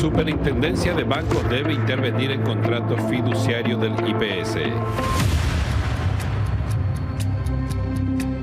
Superintendencia de Bancos debe intervenir en contratos fiduciarios del IPS.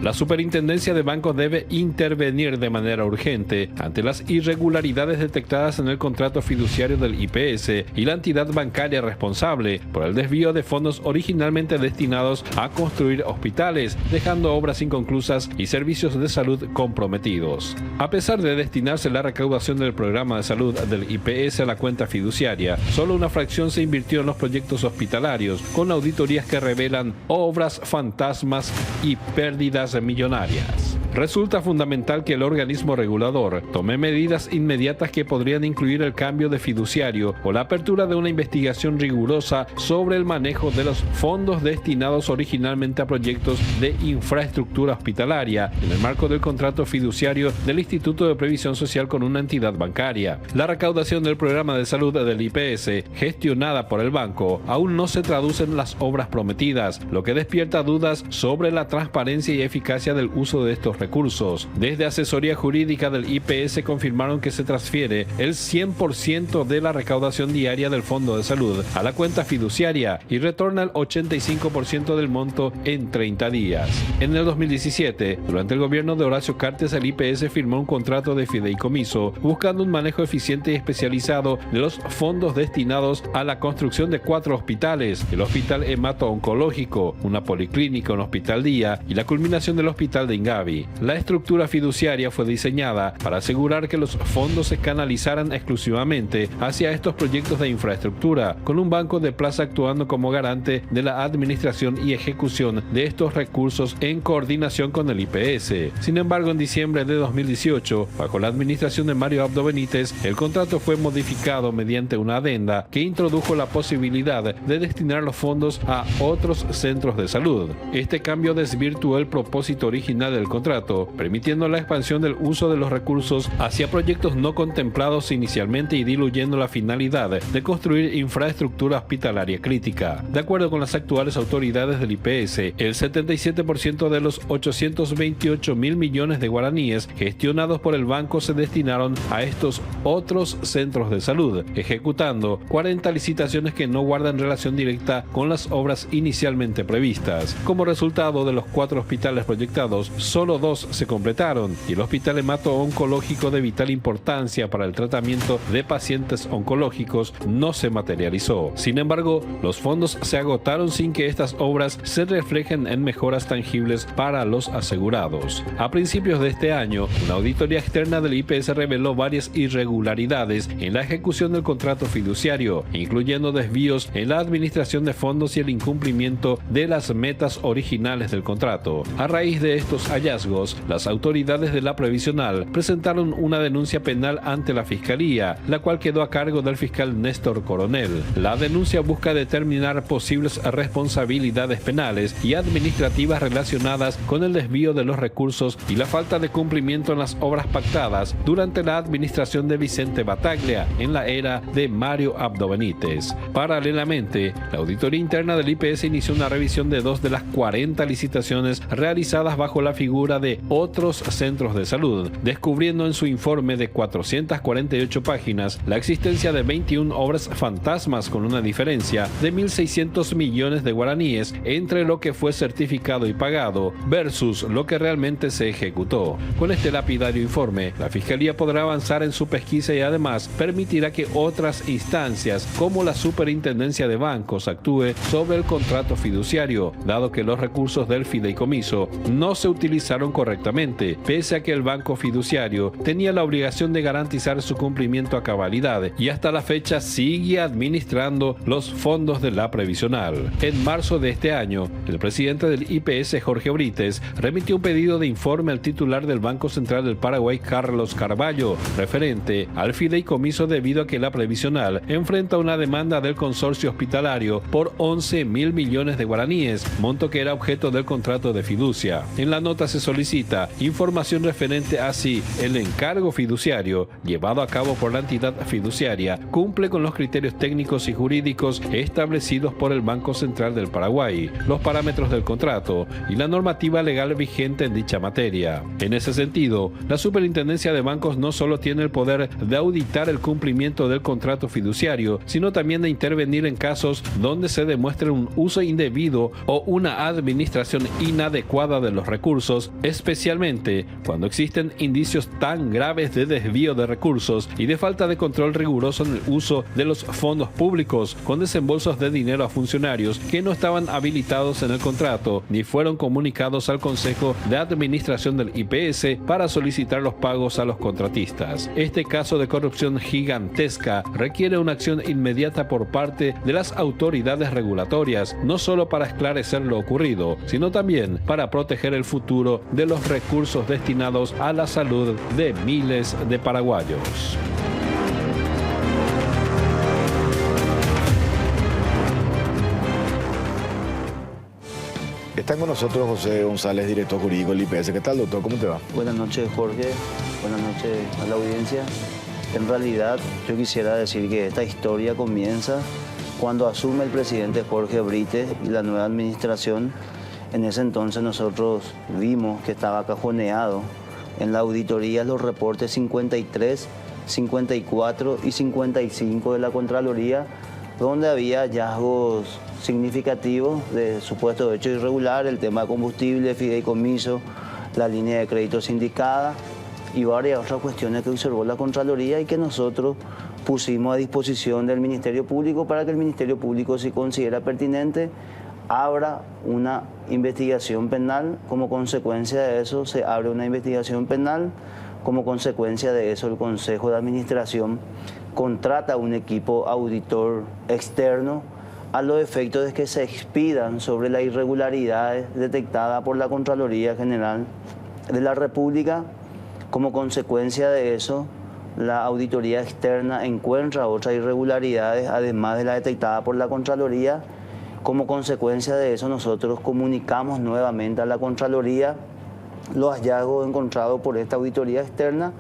La Superintendencia de Bancos debe intervenir de manera urgente ante las irregularidades detectadas en el contrato fiduciario del IPS y la entidad bancaria responsable por el desvío de fondos originalmente destinados a construir hospitales, dejando obras inconclusas y servicios de salud comprometidos. A pesar de destinarse la recaudación del programa de salud del IPS a la cuenta fiduciaria, solo una fracción se invirtió en los proyectos hospitalarios, con auditorías que revelan obras fantasmas y pérdidas millonarias. Resulta fundamental que el organismo regulador tome medidas inmediatas que podrían incluir el cambio de fiduciario o la apertura de una investigación rigurosa sobre el manejo de los fondos destinados originalmente a proyectos de infraestructura hospitalaria en el marco del contrato fiduciario del Instituto de Previsión Social con una entidad bancaria. La recaudación del programa de salud del IPS, gestionada por el banco, aún no se traduce en las obras prometidas, lo que despierta dudas sobre la transparencia y eficacia del uso de estos recursos. Desde asesoría jurídica del IPS confirmaron que se transfiere el 100% de la recaudación diaria del Fondo de Salud a la cuenta fiduciaria y retorna el 85% del monto en 30 días. En el 2017, durante el gobierno de Horacio Cartes, el IPS firmó un contrato de fideicomiso buscando un manejo eficiente y especializado de los fondos destinados a la construcción de 4 hospitales, el Hospital Hemato-Oncológico, una policlínica, un hospital día y la culminación del Hospital de Ingavi. La estructura fiduciaria fue diseñada para asegurar que los fondos se canalizaran exclusivamente hacia estos proyectos de infraestructura, con un banco de plaza actuando como garante de la administración y ejecución de estos recursos en coordinación con el IPS. Sin embargo, en diciembre de 2018, bajo la administración de Mario Abdo Benítez, el contrato fue modificado mediante una adenda que introdujo la posibilidad de destinar los fondos a otros centros de salud. Este cambio desvirtuó el propósito original del contrato, permitiendo la expansión del uso de los recursos hacia proyectos no contemplados inicialmente y diluyendo la finalidad de construir infraestructura hospitalaria crítica. De acuerdo con las actuales autoridades del IPS, el 77% de los 828.000 millones de guaraníes gestionados por el banco se destinaron a estos otros centros de salud, ejecutando 40 licitaciones que no guardan relación directa con las obras inicialmente previstas. Como resultado de los 4 hospitales proyectados, solo 2 se completaron y el Hospital Hemato-Oncológico de vital importancia para el tratamiento de pacientes oncológicos no se materializó. Sin embargo, los fondos se agotaron sin que estas obras se reflejen en mejoras tangibles para los asegurados. A principios de este año, una auditoría externa del IPS reveló varias irregularidades en la ejecución del contrato fiduciario, incluyendo desvíos en la administración de fondos y el incumplimiento de las metas originales del contrato. A raíz de estos hallazgos, las autoridades de la previsional presentaron una denuncia penal ante la Fiscalía, la cual quedó a cargo del fiscal Néstor Coronel. La denuncia busca determinar posibles responsabilidades penales y administrativas relacionadas con el desvío de los recursos y la falta de cumplimiento en las obras pactadas durante la administración de Vicente Bataglia en la era de Mario Abdo Benítez. Paralelamente, la auditoría interna del IPS inició una revisión de 2 de las 40 licitaciones realizadas bajo la figura de otros centros de salud, descubriendo en su informe de 448 páginas la existencia de 21 obras fantasmas con una diferencia de 1.600 millones de guaraníes entre lo que fue certificado y pagado versus lo que realmente se ejecutó. Con este lapidario informe, la Fiscalía podrá avanzar en su pesquisa y además permitirá que otras instancias como la Superintendencia de Bancos actúe sobre el contrato fiduciario, dado que los recursos del fideicomiso no se utilizaron correctamente, pese a que el banco fiduciario tenía la obligación de garantizar su cumplimiento a cabalidad y hasta la fecha sigue administrando los fondos de la previsional. En marzo de este año, el presidente del IPS, Jorge Brites, remitió un pedido de informe al titular del Banco Central del Paraguay, Carlos Carvalho, referente al fideicomiso debido a que la previsional enfrenta una demanda del consorcio hospitalario por 11.000 millones de guaraníes, monto que era objeto del contrato de fiducia. En la nota se solicita solicita información referente a si el encargo fiduciario llevado a cabo por la entidad fiduciaria cumple con los criterios técnicos y jurídicos establecidos por el Banco Central del Paraguay, los parámetros del contrato y la normativa legal vigente en dicha materia. En ese sentido, la Superintendencia de Bancos no solo tiene el poder de auditar el cumplimiento del contrato fiduciario, sino también de intervenir en casos donde se demuestre un uso indebido o una administración inadecuada de los recursos, especialmente cuando existen indicios tan graves de desvío de recursos y de falta de control riguroso en el uso de los fondos públicos con desembolsos de dinero a funcionarios que no estaban habilitados en el contrato ni fueron comunicados al Consejo de Administración del IPS para solicitar los pagos a los contratistas. Este caso de corrupción gigantesca requiere una acción inmediata por parte de las autoridades regulatorias, no solo para esclarecer lo ocurrido, sino también para proteger el futuro de los recursos destinados a la salud de miles de paraguayos. Está con nosotros José González, director jurídico del IPS. ¿Qué tal, doctor? ¿Cómo te va? Buenas noches, Jorge. Buenas noches a la audiencia. En realidad, yo quisiera decir que esta historia comienza cuando asume el presidente Jorge Brites y la nueva administración. En ese entonces nosotros vimos que estaba cajoneado en la auditoría los reportes 53, 54 y 55 de la Contraloría, donde había hallazgos significativos de supuestos hechos irregulares, el tema de combustible, fideicomiso, la línea de crédito sindicada y varias otras cuestiones que observó la Contraloría y que nosotros pusimos a disposición del Ministerio Público para que el Ministerio Público, si considera pertinente, abra una investigación penal. Como consecuencia de eso se abre una investigación penal. Como consecuencia de eso el Consejo de Administración contrata un equipo auditor externo a los efectos de que se expidan sobre las irregularidades detectadas por la Contraloría General de la República. Como consecuencia de eso, la auditoría externa encuentra otras irregularidades, además de la detectada por la Contraloría. Como consecuencia de eso, nosotros comunicamos nuevamente a la Contraloría los hallazgos encontrados por esta auditoría externa,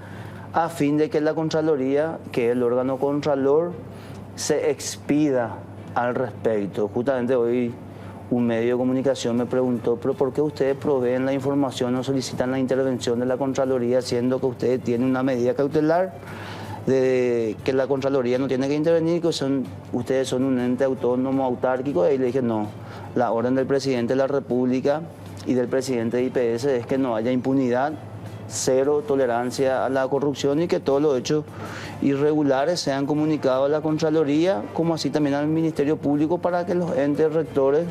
a fin de que la Contraloría, que es el órgano contralor, se expida al respecto. Justamente hoy un medio de comunicación me preguntó, pero ¿por qué ustedes proveen la información o solicitan la intervención de la Contraloría, siendo que ustedes tienen una medida cautelar de que la Contraloría no tiene que intervenir, que ustedes son un ente autónomo, autárquico? Y le dije, no, la orden del presidente de la República y del presidente de IPS es que no haya impunidad, cero tolerancia a la corrupción y que todos los hechos irregulares sean comunicados a la Contraloría, como así también al Ministerio Público, para que los entes rectores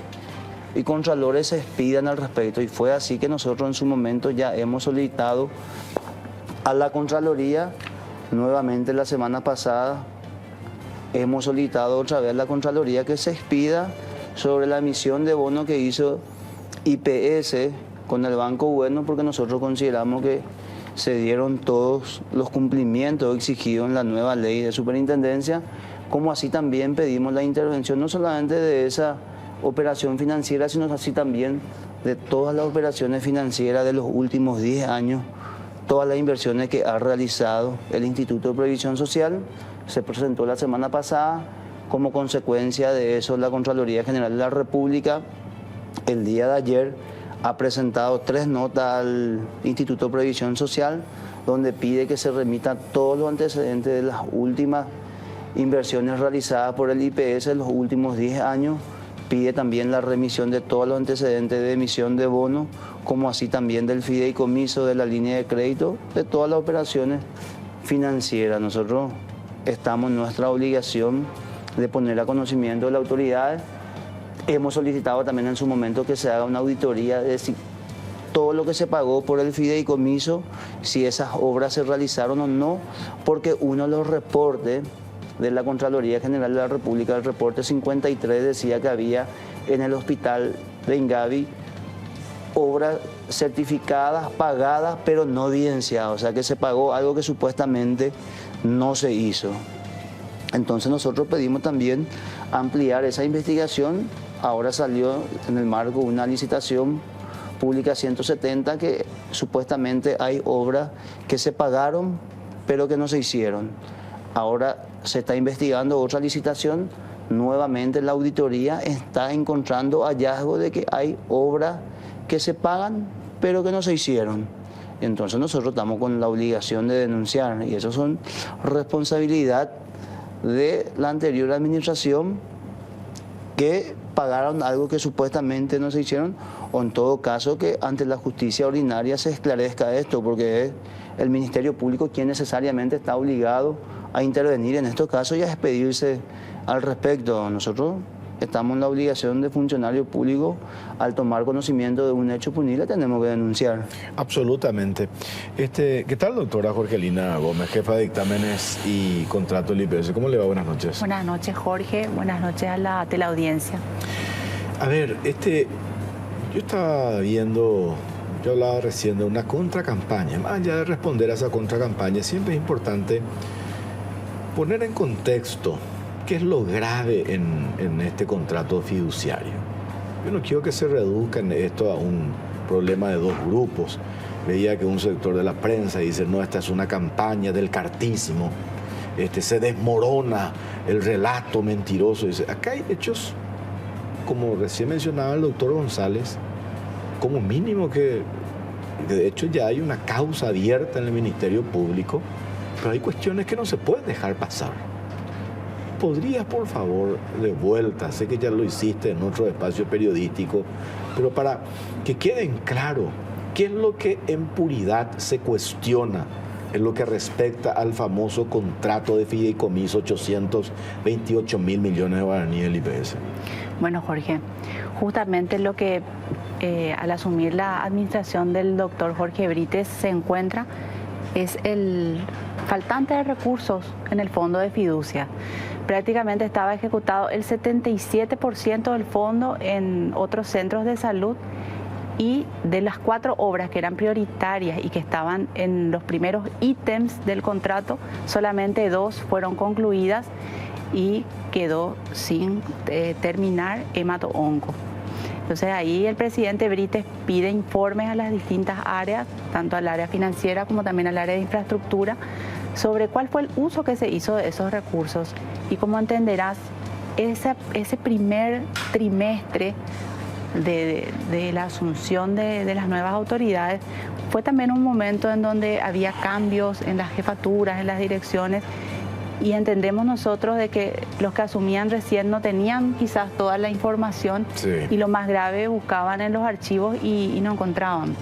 y contralores se expidan al respecto. Y fue así que nosotros en su momento ya hemos solicitado a la Contraloría, nuevamente la semana pasada, hemos solicitado otra vez a la Contraloría que se expida sobre la emisión de bono que hizo IPS con el Banco Bueno, porque nosotros consideramos que se dieron todos los cumplimientos exigidos en la nueva ley de superintendencia, como así también pedimos la intervención no solamente de esa operación financiera, sino así también de todas las operaciones financieras de los últimos 10 años, todas las inversiones que ha realizado el Instituto de Previsión Social. Se presentó la semana pasada. Como consecuencia de eso, la Contraloría General de la República, el día de ayer, ha presentado 3 notas al Instituto de Previsión Social, donde pide que se remitan todos los antecedentes de las últimas inversiones realizadas por el IPS en los últimos 10 años. Pide también la remisión de todos los antecedentes de emisión de bonos, como así también del fideicomiso, de la línea de crédito, de todas las operaciones financieras. Nosotros estamos en nuestra obligación de poner a conocimiento de las autoridades. Hemos solicitado también en su momento que se haga una auditoría de si todo lo que se pagó por el fideicomiso, si esas obras se realizaron o no, porque uno de los reportes de la Contraloría General de la República, el reporte 53, decía que había en el hospital de Ingavi obras certificadas, pagadas, pero no evidenciadas, o sea que se pagó algo que supuestamente no se hizo. Entonces nosotros pedimos también ampliar esa investigación. Ahora salió en el marco una licitación Pública 170 que supuestamente hay obras que se pagaron pero que no se hicieron. Ahora se está investigando otra licitación, nuevamente la auditoría está encontrando hallazgo de que hay obras que se pagan pero que no se hicieron. Entonces nosotros estamos con la obligación de denunciar y eso son responsabilidad de la anterior administración que pagaron algo que supuestamente no se hicieron, o en todo caso que ante la justicia ordinaria se esclarezca esto, porque es el Ministerio Público quien necesariamente está obligado a intervenir en estos casos y a expedirse al respecto. Nosotros estamos en la obligación de funcionario público, al tomar conocimiento de un hecho punible tenemos que denunciar. Absolutamente. ¿Qué tal, doctora Jorgelina Gómez, jefa de dictámenes y contrato del IPS? ¿Cómo le va? Buenas noches. Buenas noches, Jorge. Buenas noches a la teleaudiencia. A ver, yo estaba viendo, yo hablaba recién de una contracampaña. Más allá de responder a esa contracampaña, siempre es importante poner en contexto qué es lo grave en este contrato fiduciario. Yo no quiero que se reduzca en esto a un problema de dos grupos. Veía que un sector de la prensa dice, no, esta es una campaña del cartísimo, se desmorona el relato mentiroso. Dice, acá hay hechos, como recién mencionaba el doctor González, como mínimo que, de hecho ya hay una causa abierta en el Ministerio Público, pero hay cuestiones que no se pueden dejar pasar. ¿Podrías, por favor, de vuelta, sé que ya lo hiciste en otro espacio periodístico, pero para que queden claro qué es lo que en puridad se cuestiona en lo que respecta al famoso contrato de fideicomiso 828 mil millones de guaraníes del IPS? Bueno, Jorge, justamente lo que al asumir la administración del doctor Jorge Brites se encuentra es el faltante de recursos en el fondo de fiducia. Prácticamente estaba ejecutado el 77% del fondo en otros centros de salud, y de las 4 obras que eran prioritarias y que estaban en los primeros ítems del contrato, solamente 2 fueron concluidas y quedó sin terminar hemato-onco. Entonces ahí el presidente Brites pide informes a las distintas áreas, tanto al área financiera como también al área de infraestructura, sobre cuál fue el uso que se hizo de esos recursos. Y como entenderás, ese primer trimestre de la asunción de las nuevas autoridades fue también un momento en donde había cambios en las jefaturas, en las direcciones, y entendemos nosotros de que los que asumían recién no tenían quizás toda la información, sí, y lo más grave, buscaban en los archivos y no encontraban.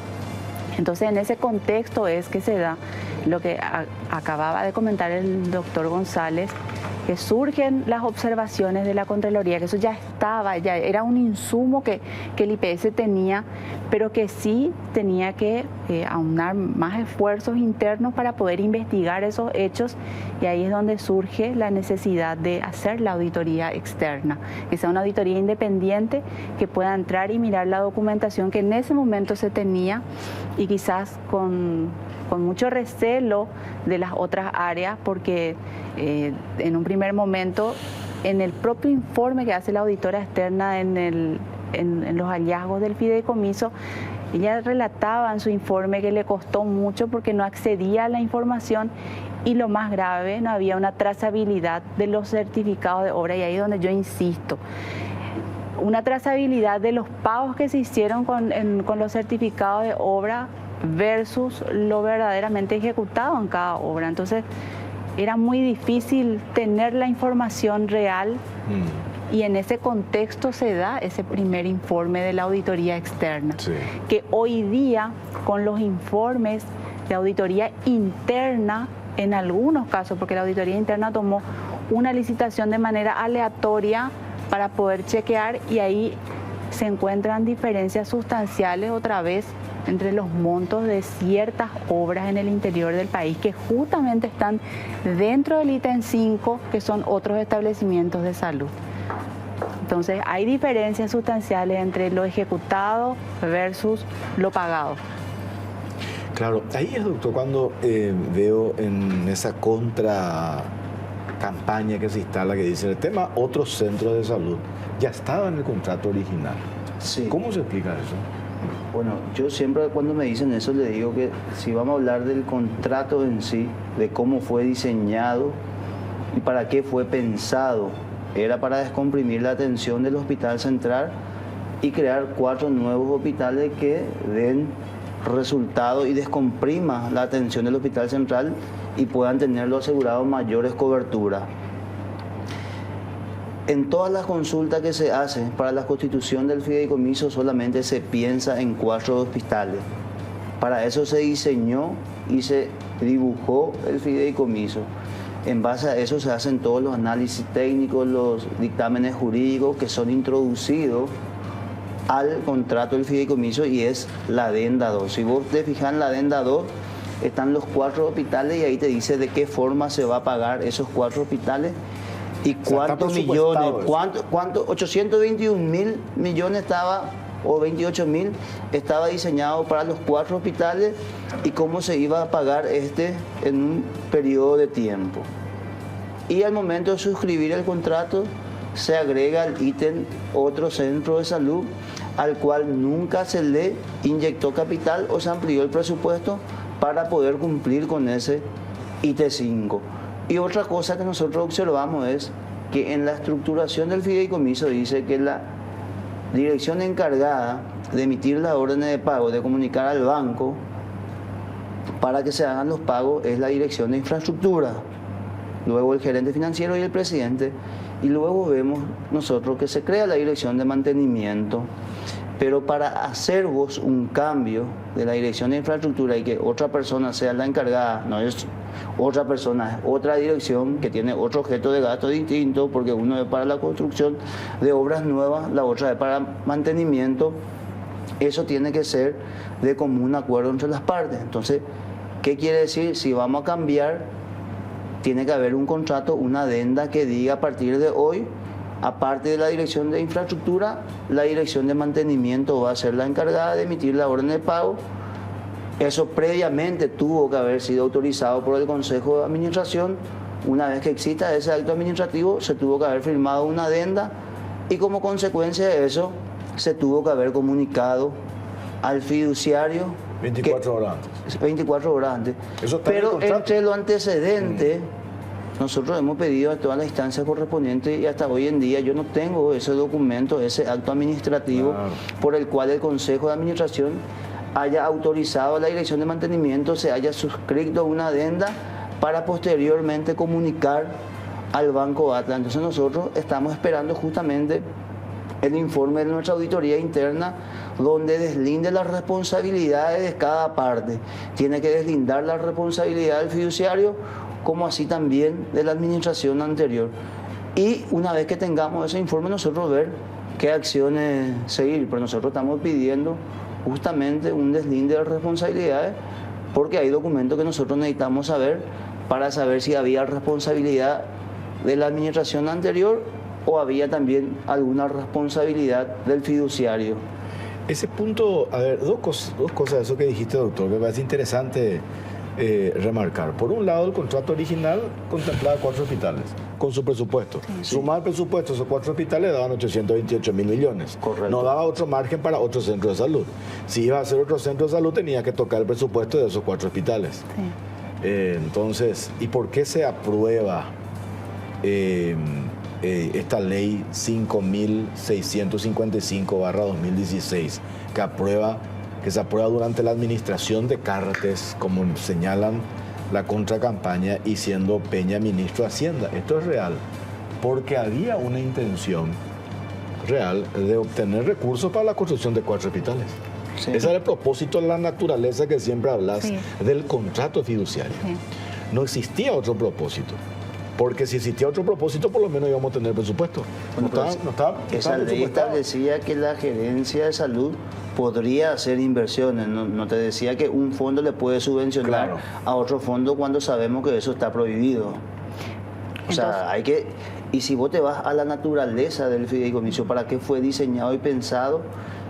Entonces en ese contexto es que se da lo que acababa de comentar el doctor González, que surgen las observaciones de la Contraloría, que eso ya estaba, ya era un insumo que el IPS tenía, pero que sí tenía que aunar más esfuerzos internos para poder investigar esos hechos, y ahí es donde surge la necesidad de hacer la auditoría externa, que sea una auditoría independiente que pueda entrar y mirar la documentación que en ese momento se tenía, y quizás con mucho recelo de las otras áreas, porque en un primer momento, en el propio informe que hace la auditora externa en los hallazgos del fideicomiso, ella relataba en su informe que le costó mucho porque no accedía a la información, y lo más grave, no había una trazabilidad de los certificados de obra, y ahí es donde yo insisto. Una trazabilidad de los pagos que se hicieron con los certificados de obra versus lo verdaderamente ejecutado en cada obra. Entonces era muy difícil tener la información real, y en ese contexto se da ese primer informe de la auditoría externa, sí, que hoy día con los informes de auditoría interna, en algunos casos, porque la auditoría interna tomó una licitación de manera aleatoria para poder chequear, y ahí se encuentran diferencias sustanciales otra vez entre los montos de ciertas obras en el interior del país que justamente están dentro del ítem 5, que son otros establecimientos de salud. Entonces hay diferencias sustanciales entre lo ejecutado versus lo pagado. Claro, ahí es, doctor, cuando veo en esa contra campaña que se instala, que dice el tema otros centros de salud, ya estaba en el contrato original. Sí. ¿Cómo se explica eso? Bueno, yo siempre cuando me dicen eso le digo que si vamos a hablar del contrato en sí, de cómo fue diseñado y para qué fue pensado, era para descomprimir la atención del Hospital Central y crear 4 nuevos hospitales que den resultado y descomprima la atención del Hospital Central y puedan tenerlo asegurado mayores coberturas. En todas las consultas que se hacen para la constitución del fideicomiso solamente se piensa en 4 hospitales. Para eso se diseñó y se dibujó el fideicomiso. En base a eso se hacen todos los análisis técnicos, los dictámenes jurídicos que son introducidos al contrato del fideicomiso y es la adenda 2. Si vos te fijas en la adenda 2, están los 4 hospitales y ahí te dice de qué forma se va a pagar esos 4 hospitales y cuántos millones, cuánto 821.000 millones estaba, o 28.000 estaba diseñado para los 4 hospitales y cómo se iba a pagar en un periodo de tiempo. Y al momento de suscribir el contrato se agrega el ítem otro centro de salud al cual nunca se le inyectó capital o se amplió el presupuesto para poder cumplir con ese ítem 5. Y otra cosa que nosotros observamos es que en la estructuración del fideicomiso dice que la dirección encargada de emitir las órdenes de pago, de comunicar al banco para que se hagan los pagos, es la dirección de infraestructura, luego el gerente financiero y el presidente, y luego vemos nosotros que se crea la dirección de mantenimiento. Pero para hacer vos un cambio de la dirección de infraestructura y que otra persona sea la encargada, no es otra persona, es otra dirección que tiene otro objeto de gasto distinto, porque uno es para la construcción de obras nuevas, la otra es para mantenimiento, eso tiene que ser de común acuerdo entre las partes. Entonces, ¿qué quiere decir? Si vamos a cambiar, tiene que haber un contrato, una adenda que diga a partir de hoy, aparte de la dirección de infraestructura, la dirección de mantenimiento va a ser la encargada de emitir la orden de pago. Eso previamente tuvo que haber sido autorizado por el Consejo de Administración. Una vez que exista ese acto administrativo, se tuvo que haber firmado una adenda y como consecuencia de eso, se tuvo que haber comunicado al fiduciario 24 horas antes. 24 horas antes. Pero entre los antecedentes, nosotros hemos pedido a todas las instancias correspondientes y hasta hoy en día yo no tengo ese documento, ese acto administrativo por el cual el Consejo de Administración haya autorizado a la Dirección de Mantenimiento, se haya suscrito una adenda para posteriormente comunicar al Banco Atlas. Entonces nosotros estamos esperando justamente el informe de nuestra auditoría interna donde deslinde las responsabilidades de cada parte. Tiene que deslindar la responsabilidad del fiduciario como así también de la administración anterior. Y una vez que tengamos ese informe, nosotros ver qué acciones seguir. Pero nosotros estamos pidiendo justamente un deslinde de responsabilidades porque hay documentos que nosotros necesitamos saber para saber si había responsabilidad de la administración anterior o había también alguna responsabilidad del fiduciario. Ese punto, a ver, dos cosas de eso que dijiste, doctor, que me parece interesante remarcar. Por un lado, el contrato original contemplaba 4 hospitales con su presupuesto. Sí. Sumar el presupuesto, esos 4 hospitales daban 828.000 millones. Correcto. No daba otro margen para otro centro de salud. Si iba a hacer otro centro de salud, tenía que tocar el presupuesto de esos 4 hospitales. Sí. Entonces, ¿y por qué se aprueba esta ley 5.655/2016 que se aprueba durante la administración de Cartes, como señalan la contracampaña, y siendo Peña ministro de Hacienda? Esto es real, porque había una intención real de obtener recursos para la construcción de 4 hospitales. Sí. Ese era el propósito, la naturaleza que siempre hablas del contrato fiduciario. Sí. No existía otro propósito. Porque si existía otro propósito, por lo menos íbamos a tener presupuesto. Esa ley establecía que la gerencia de salud podría hacer inversiones. No te decía que un fondo le puede subvencionar a otro fondo cuando sabemos que eso está prohibido. O sea, hay que... Y si vos te vas a la naturaleza del fideicomiso, ¿para qué fue diseñado y pensado?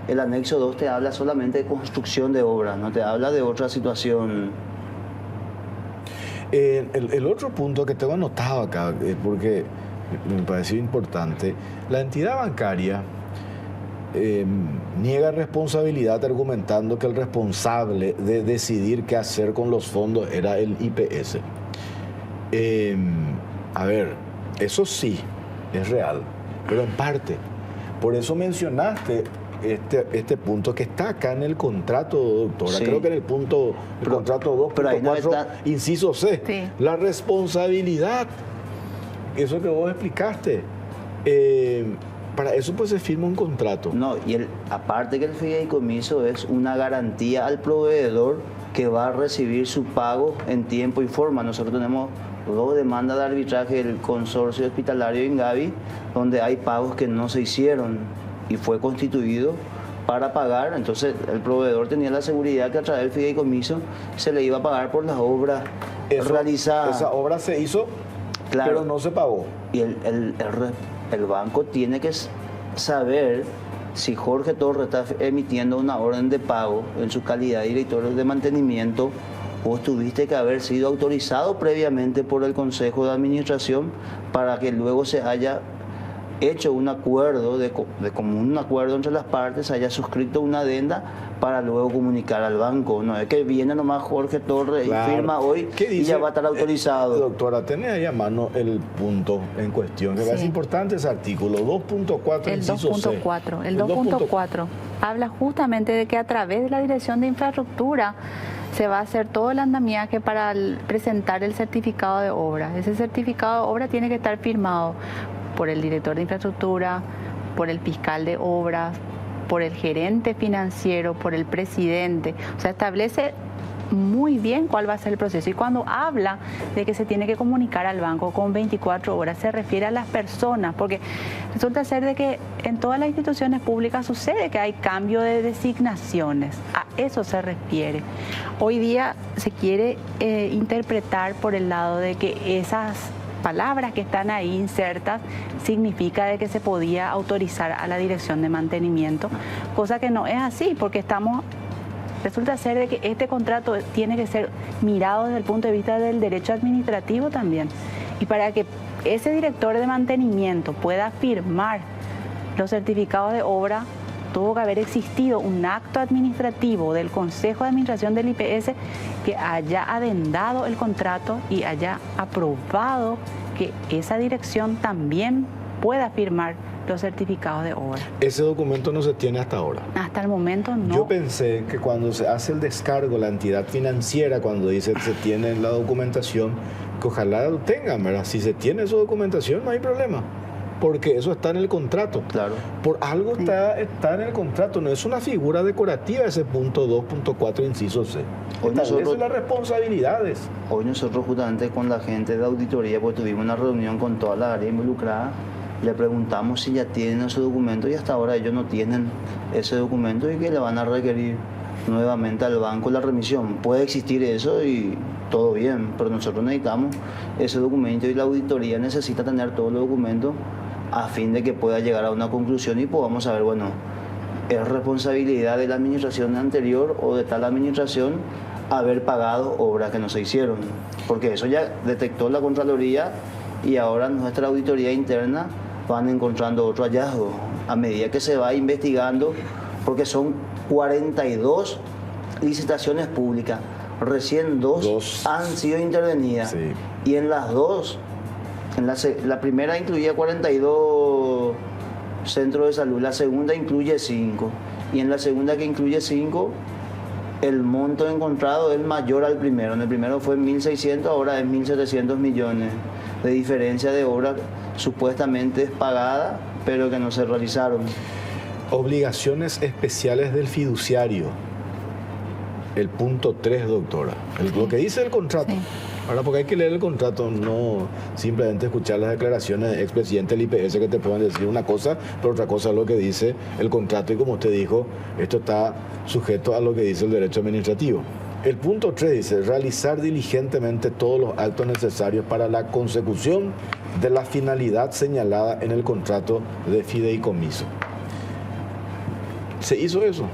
El anexo 2 te habla solamente de construcción de obras, no te habla de otra situación. El otro punto que tengo anotado acá, porque me pareció importante, la entidad bancaria niega responsabilidad argumentando que el responsable de decidir qué hacer con los fondos era el IPS. A ver, eso sí, es real, pero en parte. Por eso mencionaste este punto que está acá en el contrato, doctora. Sí. Creo que en el contrato 2.4, inciso C. Sí. La responsabilidad. Eso que vos explicaste. Para eso pues se firma un contrato. No, y aparte que el fideicomiso es una garantía al proveedor que va a recibir su pago en tiempo y forma. Nosotros tenemos 2 demandas de arbitraje del consorcio hospitalario Ingavi, donde hay pagos que no se hicieron y fue constituido para pagar. Entonces el proveedor tenía la seguridad que a través del fideicomiso se le iba a pagar por las obras realizadas. Esa obra se hizo, claro, pero no se pagó. Y el banco tiene que saber si Jorge Torres está emitiendo una orden de pago en su calidad de director de mantenimiento. Vos tuviste que haber sido autorizado previamente por el Consejo de Administración para que luego se haya hecho un acuerdo, de común acuerdo entre las partes, haya suscrito una adenda para luego comunicar al banco. No es que viene nomás Jorge Torres, claro, y firma hoy y ya va a estar autorizado. Doctora, tenés ahí a mano el punto en cuestión, que es importante ese artículo 2.4. El 2.4. El 2.4 habla justamente de que a través de la Dirección de Infraestructura se va a hacer todo el andamiaje para presentar el certificado de obra. Ese certificado de obra tiene que estar firmado por el director de infraestructura, por el fiscal de obras, por el gerente financiero, por el presidente. O sea, establece muy bien cuál va a ser el proceso. Y cuando habla de que se tiene que comunicar al banco con 24 horas, se refiere a las personas, porque resulta ser de que en todas las instituciones públicas sucede que hay cambio de designaciones. A eso se refiere. Hoy día se quiere interpretar por el lado de que esas palabras que están ahí insertas significa de que se podía autorizar a la dirección de mantenimiento, cosa que no es así, porque resulta ser de que este contrato tiene que ser mirado desde el punto de vista del derecho administrativo también. Y para que ese director de mantenimiento pueda firmar los certificados de obra, tuvo que haber existido un acto administrativo del Consejo de Administración del IPS que haya adendado el contrato y haya aprobado que esa dirección también pueda firmar los certificados de obra. Ese documento no se tiene hasta ahora. Hasta el momento no. Yo pensé que cuando se hace el descargo, la entidad financiera, cuando dice que se tiene la documentación, que ojalá lo tengan, ¿verdad? Si se tiene esa documentación no hay problema, porque eso está en el contrato. Claro. Por algo está en el contrato, no es una figura decorativa ese punto 2.4 inciso C. Establece las responsabilidades. Hoy nosotros justamente con la gente de auditoría, pues tuvimos una reunión con toda la área involucrada, le preguntamos si ya tienen ese documento y hasta ahora ellos no tienen ese documento y que le van a requerir nuevamente al banco la remisión. Puede existir eso y todo bien, pero nosotros necesitamos ese documento y la auditoría necesita tener todos los documentos a fin de que pueda llegar a una conclusión y podamos saber, bueno, ¿es responsabilidad de la administración anterior o de tal administración haber pagado obras que no se hicieron? Porque eso ya detectó la Contraloría y ahora nuestra auditoría interna van encontrando otro hallazgo a medida que se va investigando, porque son 42 licitaciones públicas, recién dos han sido intervenidas, sí. Y en las dos, la primera incluía 42 centros de salud, la segunda incluye 5, y en la segunda, que incluye 5, el monto encontrado es mayor al primero. En el primero fue 1.600, ahora es 1.700 millones de diferencia de obra supuestamente pagada, pero que no se realizaron. Obligaciones especiales del fiduciario. El punto 3, doctora. Lo que dice el contrato. Sí. Ahora, porque hay que leer el contrato, no simplemente escuchar las declaraciones del expresidente del IPS que te pueden decir una cosa, pero otra cosa es lo que dice el contrato. Y como usted dijo, esto está sujeto a lo que dice el derecho administrativo. El punto 3 dice, realizar diligentemente todos los actos necesarios para la consecución de la finalidad señalada en el contrato de fideicomiso. ¿Se hizo eso?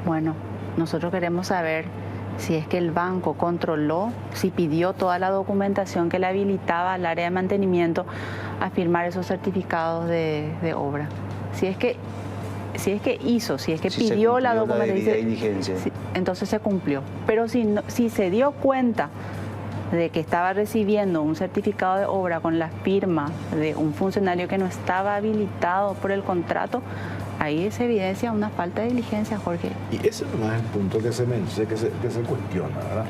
Bueno, nosotros queremos saber si es que el banco controló, si pidió toda la documentación que le habilitaba al área de mantenimiento a firmar esos certificados de obra. Si es que hizo, si es que Si se pidió cumplió la la documentación, debida diligencia. entonces se cumplió. Pero si se dio cuenta de que estaba recibiendo un certificado de obra con la firma de un funcionario que no estaba habilitado por el contrato, ahí se evidencia una falta de diligencia, Jorge. Y ese no es el punto que se cuestiona, ¿verdad?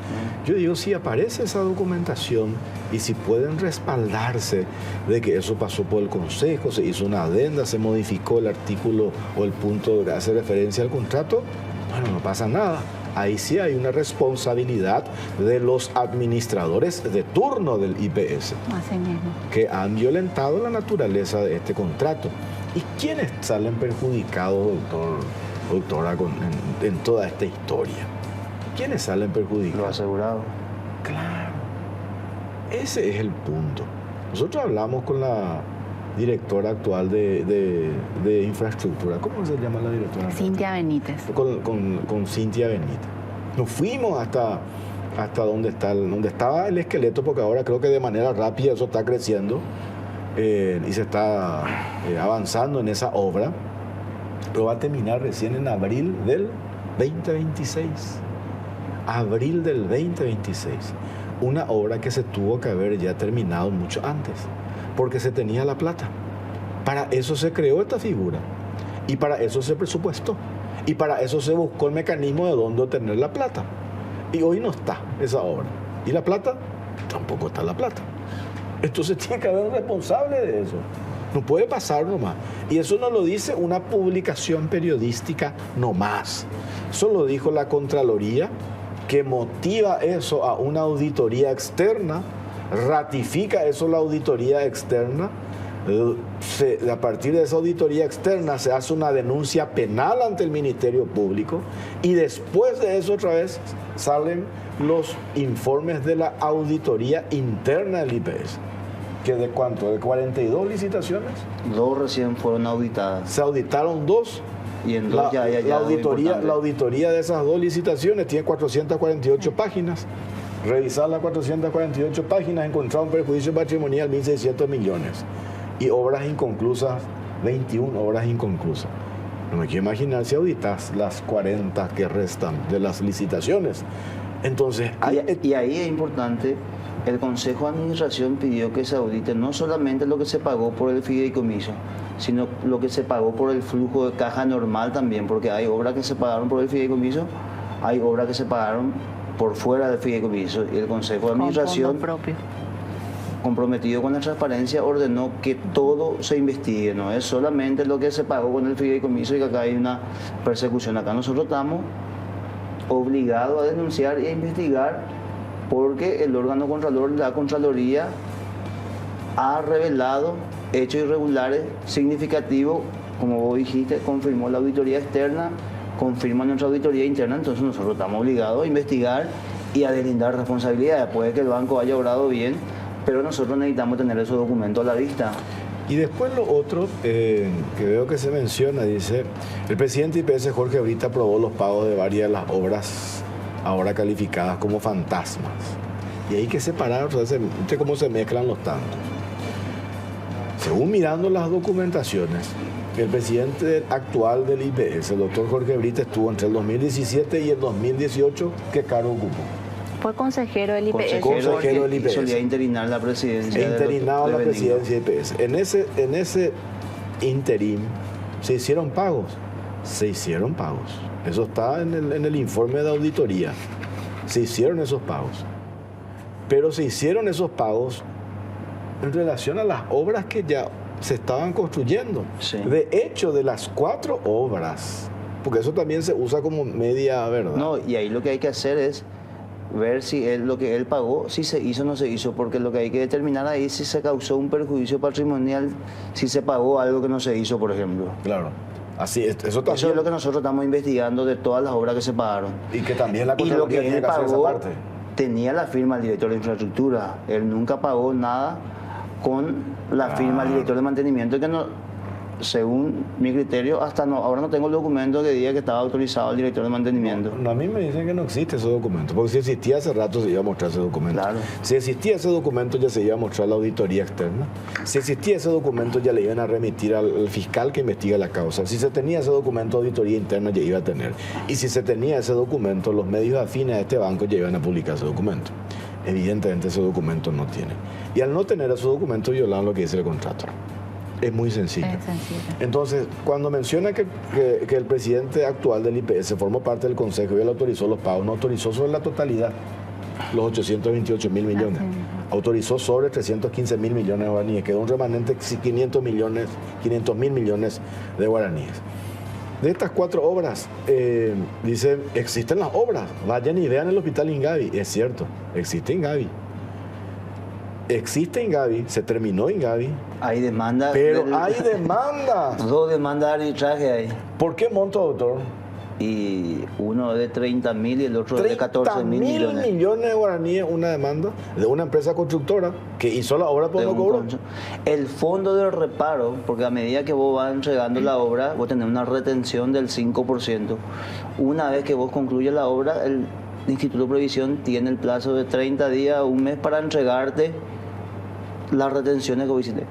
Yo digo, si aparece esa documentación y si pueden respaldarse de que eso pasó por el Consejo, se hizo una adenda, se modificó el artículo o el punto que hace referencia al contrato, bueno, no pasa nada. Ahí sí hay una responsabilidad de los administradores de turno del IPS, Así mismo. que han violentado la naturaleza de este contrato. ¿Y quiénes salen perjudicados, doctora, en toda esta historia? ¿Quiénes salen perjudicados? Lo asegurado. Claro, ese es el punto. Nosotros hablamos con la directora actual de infraestructura. ¿Cómo se llama la directora? Cintia Benítez. Con Cintia Benítez. Nos fuimos hasta donde estaba el esqueleto, porque ahora creo que de manera rápida eso está creciendo y se está avanzando en esa obra, pero va a terminar recién en abril del 2026. Abril del 2026. Una obra que se tuvo que haber ya terminado mucho antes, porque se tenía la plata. Para eso se creó esta figura y para eso se presupuestó y para eso se buscó el mecanismo de dónde obtener la plata. Y hoy no está esa obra. Y la plata, tampoco está la plata. Entonces tiene que haber un responsable de eso. No puede pasar nomás. Y eso no lo dice una publicación periodística nomás. Eso lo dijo la Contraloría, que motiva eso a una auditoría externa, ratifica eso la auditoría externa. A partir de esa auditoría externa se hace una denuncia penal ante el Ministerio Público y después de eso otra vez salen los informes de la auditoría interna del IPS. ¿Que de cuánto? ¿De 42 licitaciones? 2 recién fueron auditadas. Se auditaron 2. Y en 2 ya hay hallazgos importantes. La auditoría de esas 2 licitaciones tiene 448 páginas. Revisar las 448 páginas, encontrar un perjuicio patrimonial de 1.600 millones. Y obras inconclusas, 21 obras inconclusas. No me quiero imaginar si auditas las 40 que restan de las licitaciones. Entonces, y ahí es importante, el Consejo de Administración pidió que se audite no solamente lo que se pagó por el fideicomiso, sino lo que se pagó por el flujo de caja normal también, porque hay obras que se pagaron por el fideicomiso, hay obras que se pagaron por fuera del fideicomiso, y el Consejo de Administración, comprometido con la transparencia, ordenó que todo se investigue, no es solamente lo que se pagó con el fideicomiso y que acá hay una persecución. Acá nosotros estamos obligados a denunciar y a investigar, porque el órgano contralor, la Contraloría, ha revelado hechos irregulares significativos, como vos dijiste, confirmó la auditoría externa, confirma nuestra auditoría interna, entonces nosotros estamos obligados a investigar y a deslindar responsabilidades. Puede que el banco haya obrado bien, pero nosotros necesitamos tener esos documentos a la vista. Y después lo otro que veo que se menciona, dice, el presidente IPS Jorge Brite aprobó los pagos de varias de las obras ahora calificadas como fantasmas. Y hay que separar, o sea, cómo se mezclan los tantos. Según mirando las documentaciones, el presidente actual del IPS, el doctor Jorge Brite, estuvo entre el 2017 y el 2018, ¿qué cargo ocupó? Fue consejero del IPS. Consejero del IPS. Solía interinar la presidencia. Interinaba la presidencia del IPS. En ese interim, ¿se hicieron pagos? Se hicieron pagos. Eso está en el informe de auditoría. Se hicieron esos pagos. Pero se hicieron esos pagos en relación a las obras que ya se estaban construyendo. Sí. De hecho, de las 4 obras, porque eso también se usa como media verdad. No, y ahí lo que hay que hacer es ver si lo que él pagó, si se hizo o no se hizo, porque lo que hay que determinar ahí es si se causó un perjuicio patrimonial, si se pagó algo que no se hizo, por ejemplo. Claro. Así es, eso es lo que nosotros estamos investigando de todas las obras que se pagaron. Y que también la y lo que él pagó esa parte. Tenía la firma del director de infraestructura. Él nunca pagó nada con la firma del director de mantenimiento, que no, según mi criterio, ahora no tengo el documento que diga que estaba autorizado el director de mantenimiento. No, a mí me dicen que no existe ese documento, porque si existía hace rato se iba a mostrar ese documento. Claro. Si existía ese documento ya se iba a mostrar la auditoría externa. Si existía ese documento ya le iban a remitir al fiscal que investiga la causa. Si se tenía ese documento de auditoría interna ya iba a tener. Y si se tenía ese documento, los medios afines a este banco ya iban a publicar ese documento. Evidentemente ese documento no tiene. Y al no tener ese documento violaron lo que dice el contrato. Es muy sencillo. Es sencillo. Entonces, cuando menciona que el presidente actual del IPS formó parte del consejo y él autorizó los pagos, no autorizó sobre la totalidad los 828 mil millones. Autorizó sobre 315 mil millones de guaraníes. Quedó un remanente de 500 mil millones de guaraníes. De estas 4 obras, dice, existen las obras. Vayan y vean el hospital Ingavi. Es cierto, existe Ingavi. Existe Ingavi, se terminó Ingavi. Hay demanda. Pero hay demanda. 2 demandas de arbitraje ahí. ¿Por qué monto, doctor? Y uno de 30.000 y el otro de 14.000 millones. millones de guaraníes, una demanda de una empresa constructora que hizo la obra por no cobro. El fondo de reparo, porque a medida que vos vas entregando la obra, vos tenés una retención del 5%. Una vez que vos concluyes la obra, el Instituto de Previsión tiene el plazo de 30 días, un mes para entregarte las retenciones que vos hiciste.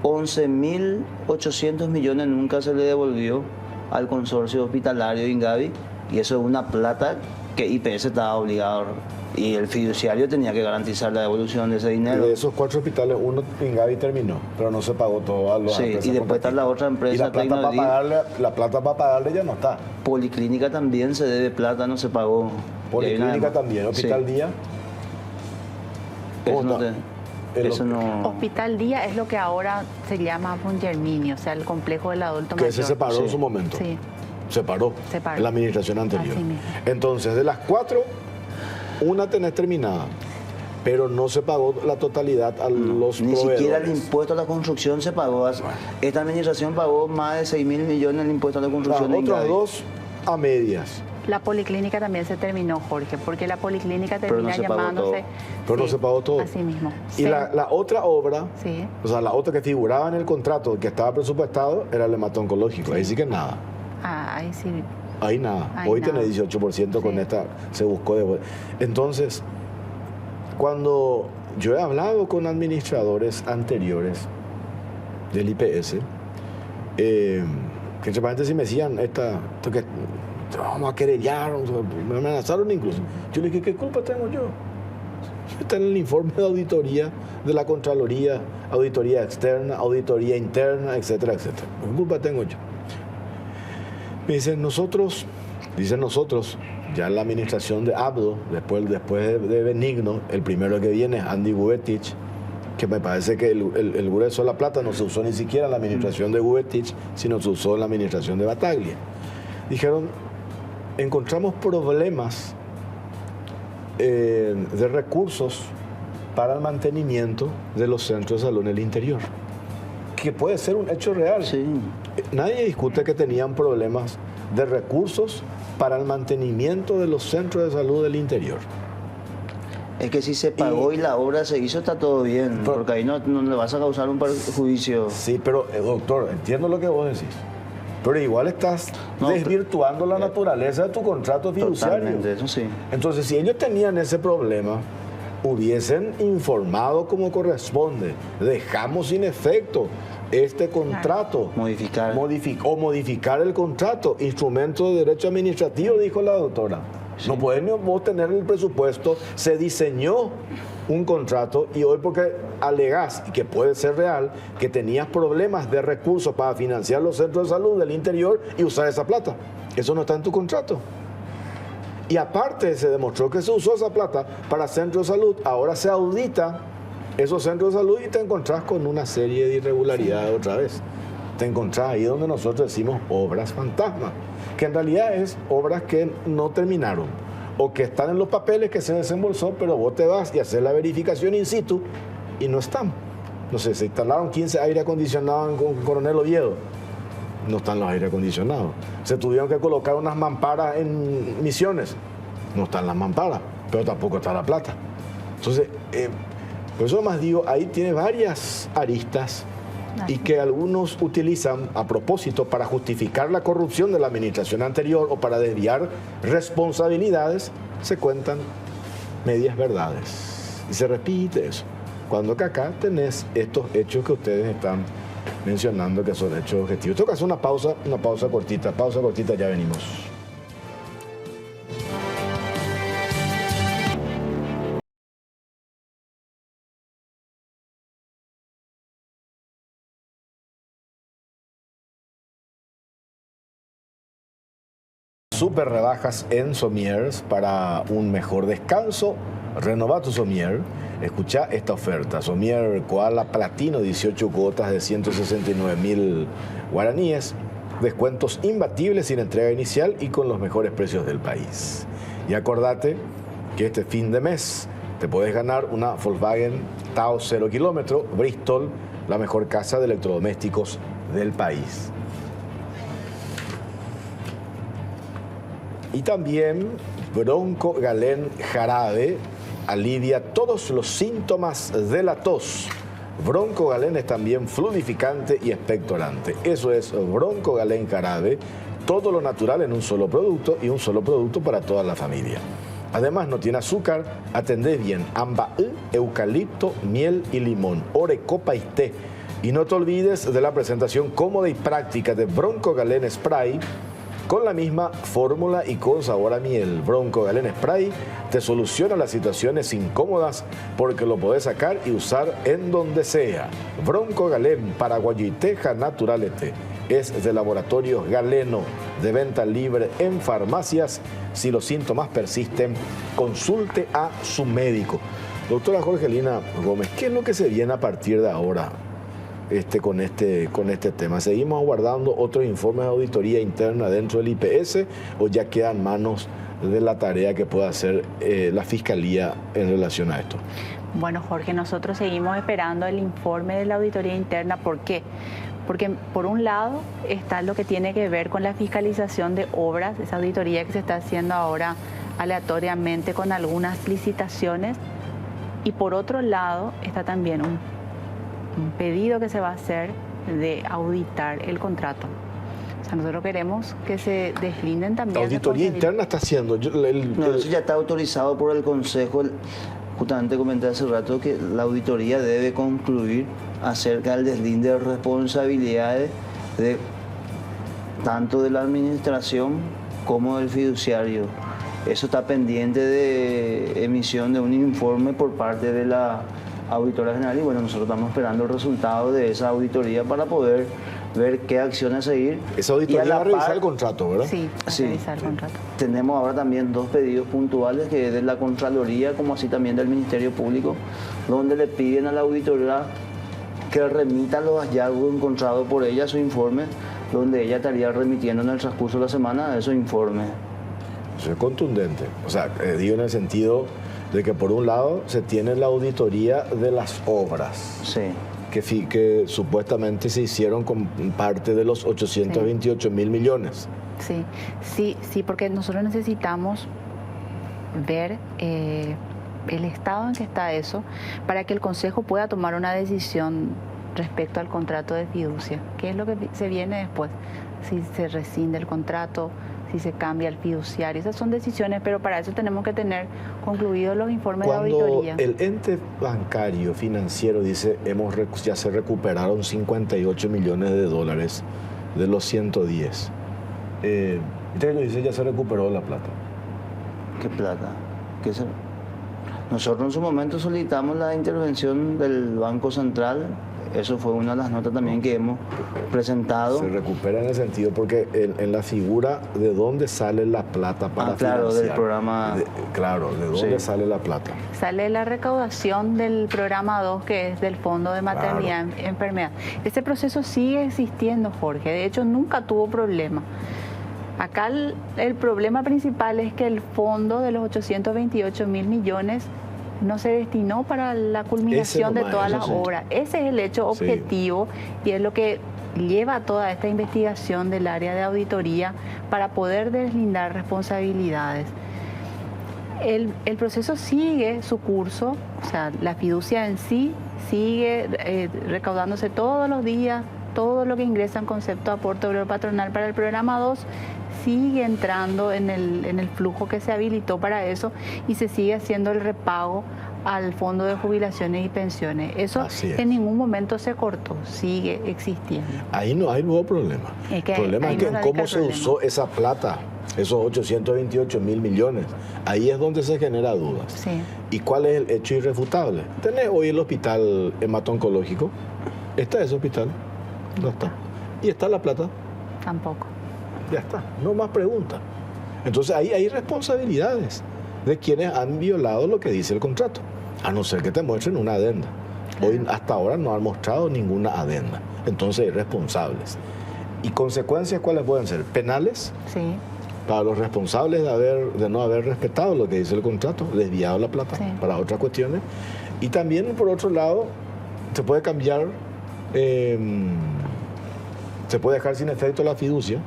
11.800 millones nunca se le devolvió al consorcio hospitalario Ingavi, y eso es una plata que IPS estaba obligado, y el fiduciario tenía que garantizar la devolución de ese dinero. De esos 4 hospitales, uno Ingavi terminó, pero no se pagó todo a los Sí, y después está la otra empresa. Y la plata para pagarle ya no está. Policlínica también se debe plata, no se pagó. Policlínica también, Hospital Día. Eso no Eso no... Hospital Día es lo que ahora se llama Bungermini, o sea, el complejo del adulto mayor. Que se separó en su momento. Sí. Se paró en la administración anterior. Entonces, de las 4, una tenés terminada, pero no se pagó la totalidad a los Ni proveedores. siquiera el impuesto a la construcción se pagó. Esta administración pagó más de 6.000 millones el impuesto a la construcción. Otras 2 a medias. La policlínica también se terminó, Jorge, porque la policlínica termina llamándose... Pero no se pagó todo. Así mismo. Y la otra obra, sí, o sea, la otra que figuraba en el contrato, que estaba presupuestado, era el hemato-oncológico. Ahí sí que nada. Ahí sí. Ahí nada. Hoy tiene 18% con esta, se buscó de vuelta. Entonces, cuando yo he hablado con administradores anteriores del IPS, que entre paréntesis me decían, que vamos a querellar, me amenazaron incluso. Yo le dije, ¿qué culpa tengo yo? Está en el informe de auditoría de la Contraloría, auditoría externa, auditoría interna, etcétera, etcétera. ¿Qué culpa tengo yo? Me dicen nosotros, ya en la administración de Abdo, después de Benigno, el primero que viene es Andy Gubetich, que me parece que el grueso de la plata no se usó ni siquiera en la administración de Gubetich, sino se usó en la administración de Bataglia. Dijeron, encontramos problemas de recursos para el mantenimiento de los centros de salud en el interior, que puede ser un hecho real. Sí. Nadie discute que tenían problemas de recursos para el mantenimiento de los centros de salud del interior. Es que si se pagó y la obra se hizo, está todo bien, porque ahí no le vas a causar un perjuicio. Sí, pero doctor, entiendo lo que vos decís. Pero igual estás desvirtuando la naturaleza de tu contrato fiduciario. Totalmente, eso sí. Entonces, si ellos tenían ese problema, hubiesen informado como corresponde. Dejamos sin efecto este contrato. Modificar el contrato. Instrumento de derecho administrativo, dijo la doctora. Sí. No pueden vos tener el presupuesto. Se diseñó un contrato y hoy porque alegás, y que puede ser real, que tenías problemas de recursos para financiar los centros de salud del interior y usar esa plata. Eso no está en tu contrato. Y aparte se demostró que se usó esa plata para centros de salud. Ahora se audita esos centros de salud y te encontrás con una serie de irregularidades otra vez. Te encontrás ahí donde nosotros decimos obras fantasma, que en realidad es obras que no terminaron o que están en los papeles que se desembolsó, pero vos te vas y haces la verificación in situ y no están. No sé, se instalaron 15 aire acondicionados en Coronel Oviedo. No están los aire acondicionados. Se tuvieron que colocar unas mamparas en Misiones. No están las mamparas, pero tampoco está la plata. Entonces, por eso más digo, ahí tiene varias aristas y que algunos utilizan a propósito para justificar la corrupción de la administración anterior o para desviar responsabilidades, se cuentan medias verdades. Y se repite eso. Cuando que acá tenés estos hechos que ustedes están mencionando que son hechos objetivos. Tengo que hacer una pausa cortita, ya venimos. Super rebajas en Somiers para un mejor descanso. Renova tu Somier. Escucha esta oferta. Somier Koala Platino, 18 cuotas de 169.000 guaraníes. Descuentos imbatibles sin entrega inicial y con los mejores precios del país. Y acordate que este fin de mes te puedes ganar una Volkswagen Taos 0 kilómetro Bristol, la mejor casa de electrodomésticos del país. Y también Bronco Galén Jarabe alivia todos los síntomas de la tos. Bronco Galén es también fluidificante y expectorante. Eso es Bronco Galén Jarabe, todo lo natural en un solo producto y un solo producto para toda la familia. Además no tiene azúcar, atendés bien ambaú, eucalipto, miel y limón, orecopa y té. Y no te olvides de la presentación cómoda y práctica de Bronco Galén Spray, con la misma fórmula y con sabor a miel. Bronco Galén Spray te soluciona las situaciones incómodas porque lo podés sacar y usar en donde sea. Bronco Galén Paraguayiteja Naturalete es de Laboratorios Galeno, de venta libre en farmacias. Si los síntomas persisten, consulte a su médico. Doctora Jorgelina Gómez, ¿qué es lo que se viene a partir de ahora? Con este tema. ¿Seguimos aguardando otros informes de auditoría interna dentro del IPS o ya queda en manos de la tarea que pueda hacer la Fiscalía en relación a esto? Bueno, Jorge, nosotros seguimos esperando el informe de la auditoría interna. ¿Por qué? Porque por un lado está lo que tiene que ver con la fiscalización de obras, esa auditoría que se está haciendo ahora aleatoriamente con algunas licitaciones, y por otro lado está también un pedido que se va a hacer de auditar el contrato. O sea, nosotros queremos que se deslinden también. La auditoría interna está haciendo. Eso ya está autorizado por el Consejo. Justamente comenté hace rato que la auditoría debe concluir acerca del deslinde de responsabilidades de tanto de la administración como del fiduciario. Eso está pendiente de emisión de un informe por parte de la Auditora General y bueno, nosotros estamos esperando el resultado de esa auditoría para poder ver qué acciones seguir. Esa auditoría va a revisar el contrato, ¿verdad? Sí, va a revisar el contrato. Tenemos ahora también dos pedidos puntuales, que es de la Contraloría como así también del Ministerio Público, donde le piden a la auditoría que remita los hallazgos encontrados por ella, su informe, donde ella estaría remitiendo en el transcurso de la semana esos informes. Eso es contundente. O sea, digo en el sentido de que por un lado se tiene la auditoría de las obras, sí, que supuestamente se hicieron con parte de los 828.000 millones. Sí, porque nosotros necesitamos ver el estado en que está eso para que el Consejo pueda tomar una decisión respecto al contrato de fiducia. ¿Qué es lo que se viene después? Si se rescinde el contrato, si se cambia el fiduciario. Esas son decisiones, pero para eso tenemos que tener concluidos los informes de auditoría. Cuando el ente bancario financiero dice ya se recuperaron 58 millones de dólares de los 110, usted lo dice ya se recuperó la plata. ¿Qué plata? Nosotros en su momento solicitamos la intervención del Banco Central. Eso fue una de las notas también que hemos presentado. Se recupera en el sentido porque en la figura de dónde sale la plata para claro, financiar. del programa. ¿De dónde sale la plata? Sale la recaudación del programa 2, que es del Fondo de Maternidad y Enfermedad. Este proceso sigue existiendo, Jorge. De hecho, nunca tuvo problema. Acá el problema principal es que el fondo de los 828.000 millones no se destinó para la culminación de todas las obras. Ese es el hecho objetivo y es lo que lleva a toda esta investigación del área de auditoría para poder deslindar responsabilidades. El proceso sigue su curso, o sea, la fiducia en sí sigue recaudándose todos los días, todo lo que ingresa en concepto de aporte obrero patronal para el programa 2 sigue entrando en el flujo que se habilitó para eso y se sigue haciendo el repago al Fondo de Jubilaciones y Pensiones. Eso en ningún momento se cortó, sigue existiendo. Ahí no hay nuevo problema. El problema es que cómo se usó esa plata, esos 828 mil millones. Ahí es donde se genera dudas. Sí. ¿Y cuál es el hecho irrefutable? Tenés hoy el hospital hemato-oncológico. ¿Está ese hospital? No está. ¿Y está la plata? Tampoco. Ya está, no más preguntas. Entonces ahí hay responsabilidades de quienes han violado lo que dice el contrato, a no ser que te muestren una adenda. Hoy hasta ahora no han mostrado ninguna adenda. Entonces hay responsables. ¿Y consecuencias cuáles pueden ser? Penales. Sí. Para los responsables de no haber respetado lo que dice el contrato, desviado la plata para otras cuestiones. Y también, por otro lado, se puede cambiar, se puede dejar sin efecto la fiducia.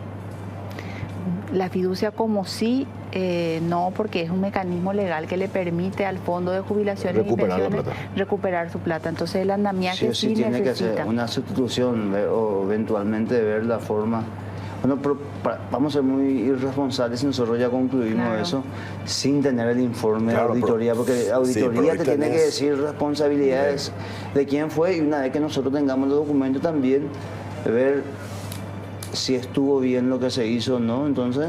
La fiducia como sí, no, porque es un mecanismo legal que le permite al Fondo de Jubilaciones y Pensiones recuperar su plata. Entonces el andamiaje sí tiene necesita que hacer una sustitución o eventualmente ver la forma. Bueno, pero vamos a ser muy irresponsables si nosotros ya concluimos eso sin tener el informe de auditoría, porque auditoría te tiene que decir responsabilidades de quién fue, y una vez que nosotros tengamos los documentos también ver si estuvo bien lo que se hizo o no, entonces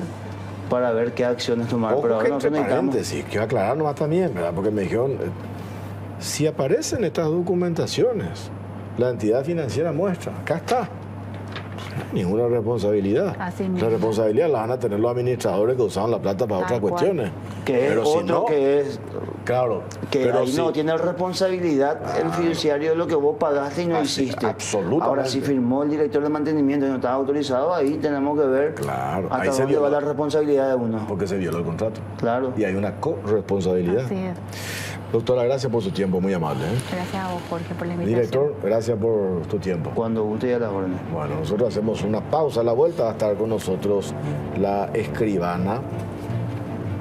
para ver qué acciones tomar. Ojo, pero ahora que entre paréntesis, quiero aclarar nomás también, ¿verdad? Porque me dijeron, si aparecen estas documentaciones, la entidad financiera muestra, acá está. Ninguna responsabilidad. La responsabilidad la van a tener los administradores que usaron la plata para otras cuestiones. Que es otro que es... Claro. Que ahí no tiene responsabilidad el fiduciario de lo que vos pagaste y no hiciste. Absolutamente. Ahora, si firmó el director de mantenimiento y no estaba autorizado, ahí tenemos que ver hasta dónde va la responsabilidad de uno. Porque se violó el contrato. Claro. Y hay una corresponsabilidad. Así es. Doctora, gracias por su tiempo, muy amable. Gracias a vos, Jorge, por la invitación. Director, gracias por tu tiempo. Cuando guste y a la orden. Bueno, nosotros hacemos una pausa. A la vuelta va a estar con nosotros la escribana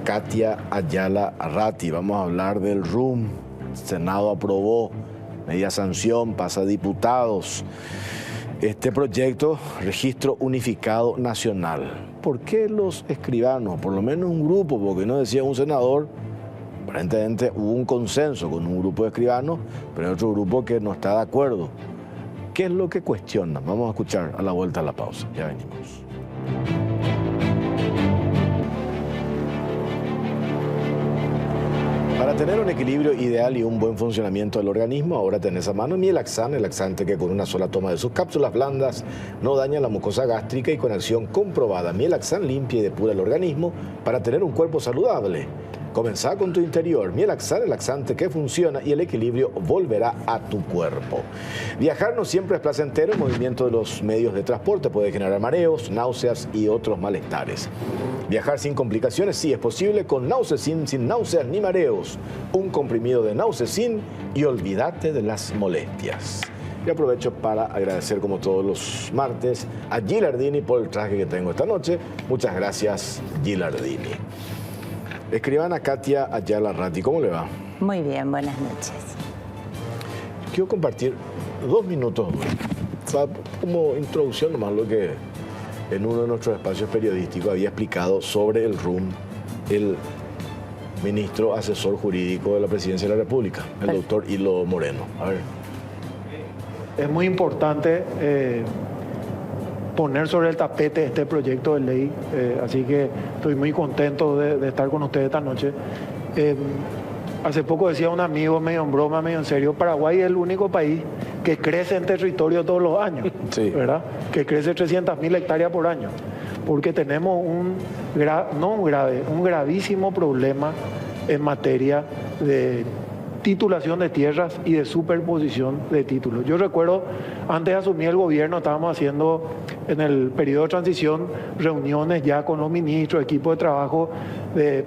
Katia Ayala Ratti. Vamos a hablar del RUM. El Senado aprobó media sanción, pasa a diputados. Este proyecto, Registro Unificado Nacional. ¿Por qué los escribanos, por lo menos un grupo, porque no decía un senador? Aparentemente hubo un consenso con un grupo de escribanos, pero hay otro grupo que no está de acuerdo. ¿Qué es lo que cuestionan? Vamos a escuchar a la vuelta a la pausa. Ya venimos. Para tener un equilibrio ideal y un buen funcionamiento del organismo, ahora tenés a mano Mielaxan, el laxante que con una sola toma de sus cápsulas blandas no daña la mucosa gástrica y con acción comprobada. Mielaxan limpia y depura el organismo para tener un cuerpo saludable. Comenzá con tu interior. Mielaxan, el laxante que funciona y el equilibrio volverá a tu cuerpo. Viajar no siempre es placentero. El movimiento de los medios de transporte puede generar mareos, náuseas y otros malestares. Viajar sin complicaciones sí es posible con Nausecin, sin náuseas ni mareos. Un comprimido de Nausecin y olvídate de las molestias. Y aprovecho para agradecer, como todos los martes, a Gilardini por el traje que tengo esta noche. Muchas gracias, Gilardini. Escribana Katia Ayala Ratti, ¿cómo le va? Muy bien, buenas noches. Quiero compartir 2 minutos como introducción nomás lo que en uno de nuestros espacios periodísticos había explicado sobre el RUM el ministro asesor jurídico de la Presidencia de la República, el doctor Hilo Moreno. A ver. Es muy importante poner sobre el tapete este proyecto de ley, así que estoy muy contento de estar con ustedes esta noche. Hace poco decía un amigo, medio en broma, medio en serio, Paraguay es el único país que crece en territorio todos los años, ¿verdad? Que crece 300.000 hectáreas por año, porque tenemos un gravísimo problema en materia de titulación de tierras y de superposición de títulos. Yo recuerdo, antes de asumir el gobierno, estábamos haciendo en el periodo de transición reuniones ya con los ministros, equipo de trabajo,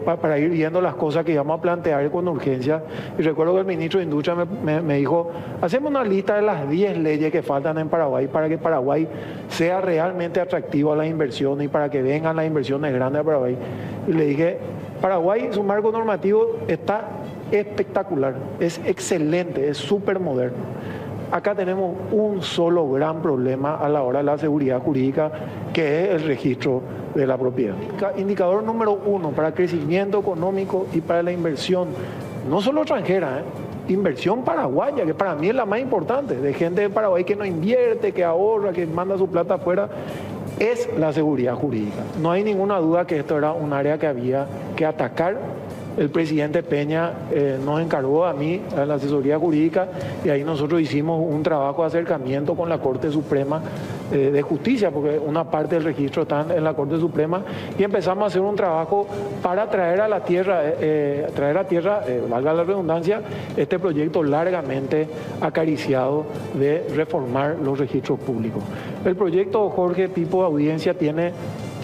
para ir viendo las cosas que íbamos a plantear con urgencia. Y recuerdo que el ministro de Industria me dijo, hacemos una lista de las 10 leyes que faltan en Paraguay para que Paraguay sea realmente atractivo a las inversiones y para que vengan las inversiones grandes a Paraguay. Y le dije, Paraguay, su marco normativo está espectacular, es excelente, es súper moderno. Acá tenemos un solo gran problema a la hora de la seguridad jurídica, que es el registro de la propiedad. Indicador número 1 para el crecimiento económico y para la inversión, no solo extranjera, inversión paraguaya, que para mí es la más importante, de gente de Paraguay que no invierte, que ahorra, que manda su plata afuera, es la seguridad jurídica. No hay ninguna duda que esto era un área que había que atacar. El presidente Peña nos encargó a mí, a la asesoría jurídica, y ahí nosotros hicimos un trabajo de acercamiento con la Corte Suprema de Justicia, porque una parte del registro está en la Corte Suprema, y empezamos a hacer un trabajo para traer a tierra, valga la redundancia, este proyecto largamente acariciado de reformar los registros públicos. El proyecto Jorge Pipo de Audiencia tiene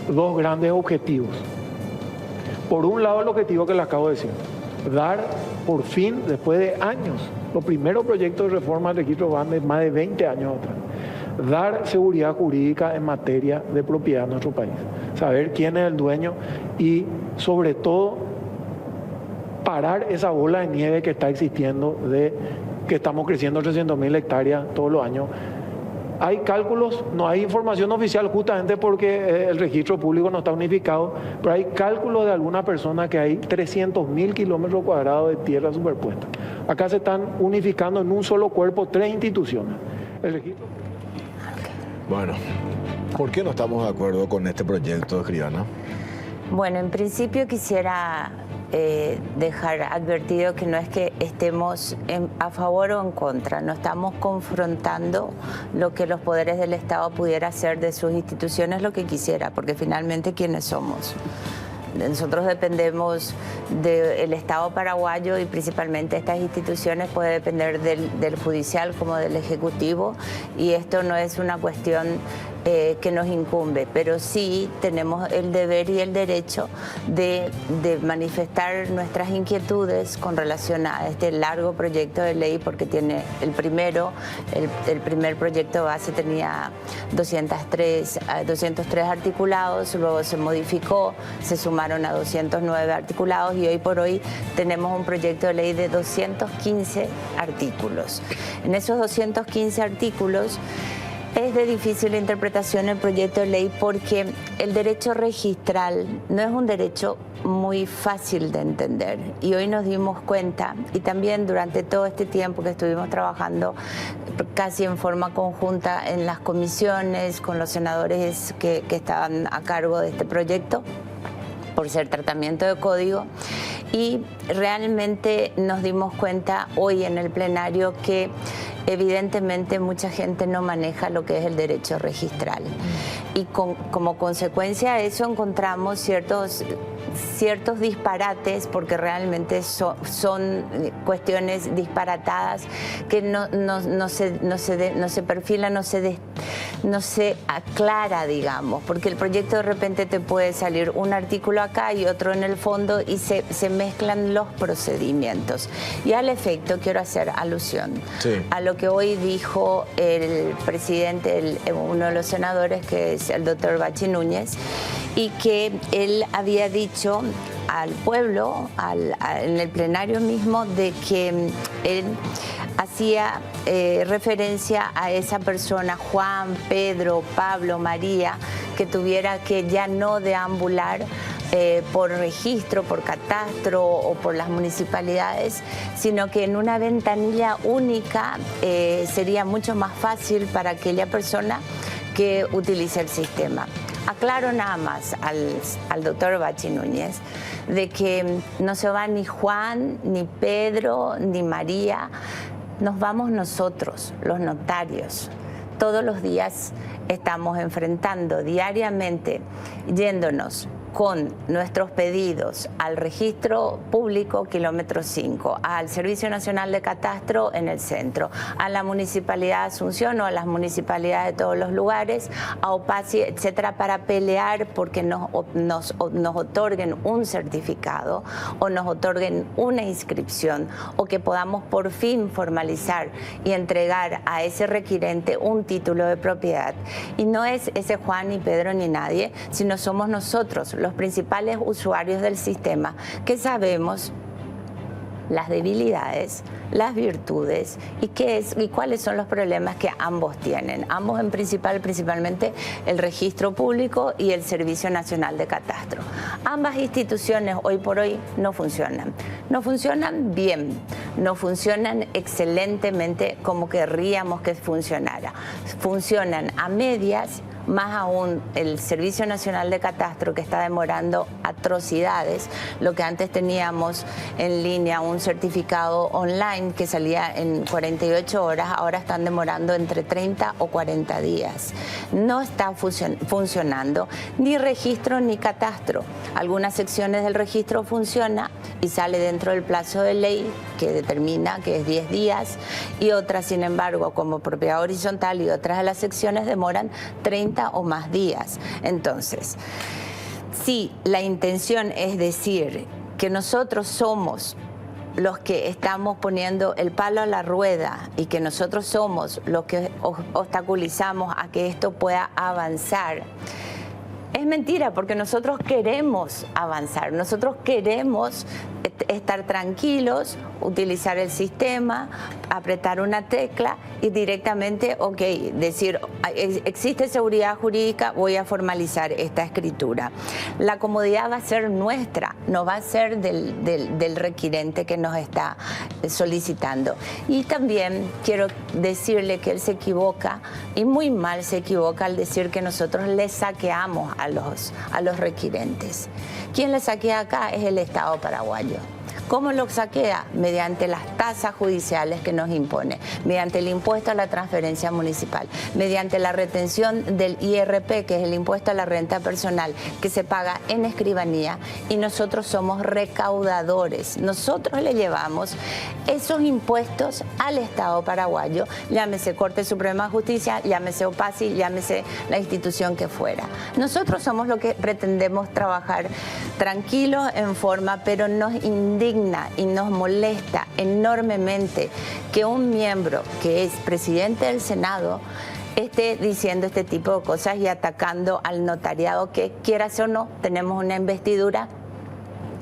dos grandes objetivos. Por un lado, el objetivo que le acabo de decir, dar por fin, después de años, los primeros proyectos de reforma del registro van de más de 20 años atrás, dar seguridad jurídica en materia de propiedad en nuestro país, saber quién es el dueño y, sobre todo, parar esa bola de nieve que está existiendo de que estamos creciendo 300.000 hectáreas todos los años. Hay cálculos, no hay información oficial justamente porque el registro público no está unificado, pero hay cálculos de alguna persona que hay 300.000 kilómetros cuadrados de tierra superpuesta. Acá se están unificando en un solo cuerpo 3 instituciones. El registro... Bueno, ¿por qué no estamos de acuerdo con este proyecto, escribana? Bueno, en principio quisiera dejar advertido que no es que estemos a favor o en contra, no estamos confrontando lo que los poderes del Estado pudiera hacer de sus instituciones lo que quisiera, porque finalmente ¿quiénes somos? Nosotros dependemos del Estado paraguayo y principalmente estas instituciones puede depender del judicial como del ejecutivo, y esto no es una cuestión que nos incumbe, pero sí tenemos el deber y el derecho de manifestar nuestras inquietudes con relación a este largo proyecto de ley, porque tiene el primer proyecto base tenía 203 articulados, luego se modificó, se sumaron a 209 articulados y hoy por hoy tenemos un proyecto de ley de 215 artículos. En esos 215 artículos es de difícil interpretación el proyecto de ley porque el derecho registral no es un derecho muy fácil de entender, y hoy nos dimos cuenta, y también durante todo este tiempo que estuvimos trabajando casi en forma conjunta en las comisiones con los senadores que estaban a cargo de este proyecto por ser tratamiento de código, y realmente nos dimos cuenta hoy en el plenario que evidentemente mucha gente no maneja lo que es el derecho registral, y como consecuencia de eso encontramos ciertos disparates, porque realmente son cuestiones disparatadas que no se perfilan, no se aclara, digamos, porque el proyecto de repente te puede salir un artículo acá y otro en el fondo y se mezclan los procedimientos. Y al efecto quiero hacer alusión a lo que hoy dijo el presidente, uno de los senadores, que es el doctor Bachi Núñez, y que él había dicho al pueblo, en el plenario mismo, de que él hacía referencia a esa persona, Juan, Pedro, Pablo, María, que tuviera que ya no deambular por registro, por catastro o por las municipalidades, sino que en una ventanilla única sería mucho más fácil para aquella persona que utilice el sistema. Aclaro nada más al doctor Bachi Núñez de que no se va ni Juan, ni Pedro, ni María, nos vamos nosotros, los notarios. Todos los días estamos enfrentando diariamente, yéndonos con nuestros pedidos al registro público kilómetro 5, al Servicio Nacional de Catastro en el centro, a la Municipalidad de Asunción o a las municipalidades de todos los lugares, a OPACI, etcétera, para pelear porque nos otorguen un certificado o nos otorguen una inscripción, o que podamos por fin formalizar y entregar a ese requirente un título de propiedad. Y no es ese Juan, ni Pedro, ni nadie, sino somos nosotros los principales usuarios del sistema, que sabemos las debilidades, las virtudes y cuáles son los problemas que ambos tienen. Ambos principalmente el registro público y el Servicio Nacional de Catastro. Ambas instituciones hoy por hoy no funcionan. No funcionan bien, no funcionan excelentemente como querríamos que funcionara. Funcionan a medias. Más aún el Servicio Nacional de Catastro, que está demorando atrocidades. Lo que antes teníamos en línea, un certificado online que salía en 48 horas, ahora están demorando entre 30 o 40 días. No está funcionando ni registro ni catastro. Algunas secciones del registro funciona y sale dentro del plazo de ley que determina que es 10 días, y otras, sin embargo, como propiedad horizontal y otras de las secciones demoran 30 o más días. Entonces, si la intención es decir que nosotros somos los que estamos poniendo el palo a la rueda y que nosotros somos los que obstaculizamos a que esto pueda avanzar, es mentira, porque nosotros queremos avanzar, nosotros queremos estar tranquilos, utilizar el sistema, apretar una tecla y directamente, ok, decir, existe seguridad jurídica, voy a formalizar esta escritura. La comodidad va a ser nuestra, no va a ser del requirente que nos está solicitando. Y también quiero decirle que él se equivoca, y muy mal se equivoca, al decir que nosotros le saqueamos a los requirentes. Quien le saquea acá es el Estado paraguayo. ¿Cómo lo saquea? Mediante las tasas judiciales que nos impone, mediante el impuesto a la transferencia municipal, mediante la retención del IRP, que es el impuesto a la renta personal, que se paga en escribanía, y nosotros somos recaudadores. Nosotros le llevamos esos impuestos al Estado paraguayo, llámese Corte Suprema de Justicia, llámese OPACI, llámese la institución que fuera. Nosotros somos los que pretendemos trabajar tranquilos, en forma, pero nos indigna y nos molesta enormemente que un miembro que es presidente del Senado esté diciendo este tipo de cosas y atacando al notariado, que, quieras o no, tenemos una investidura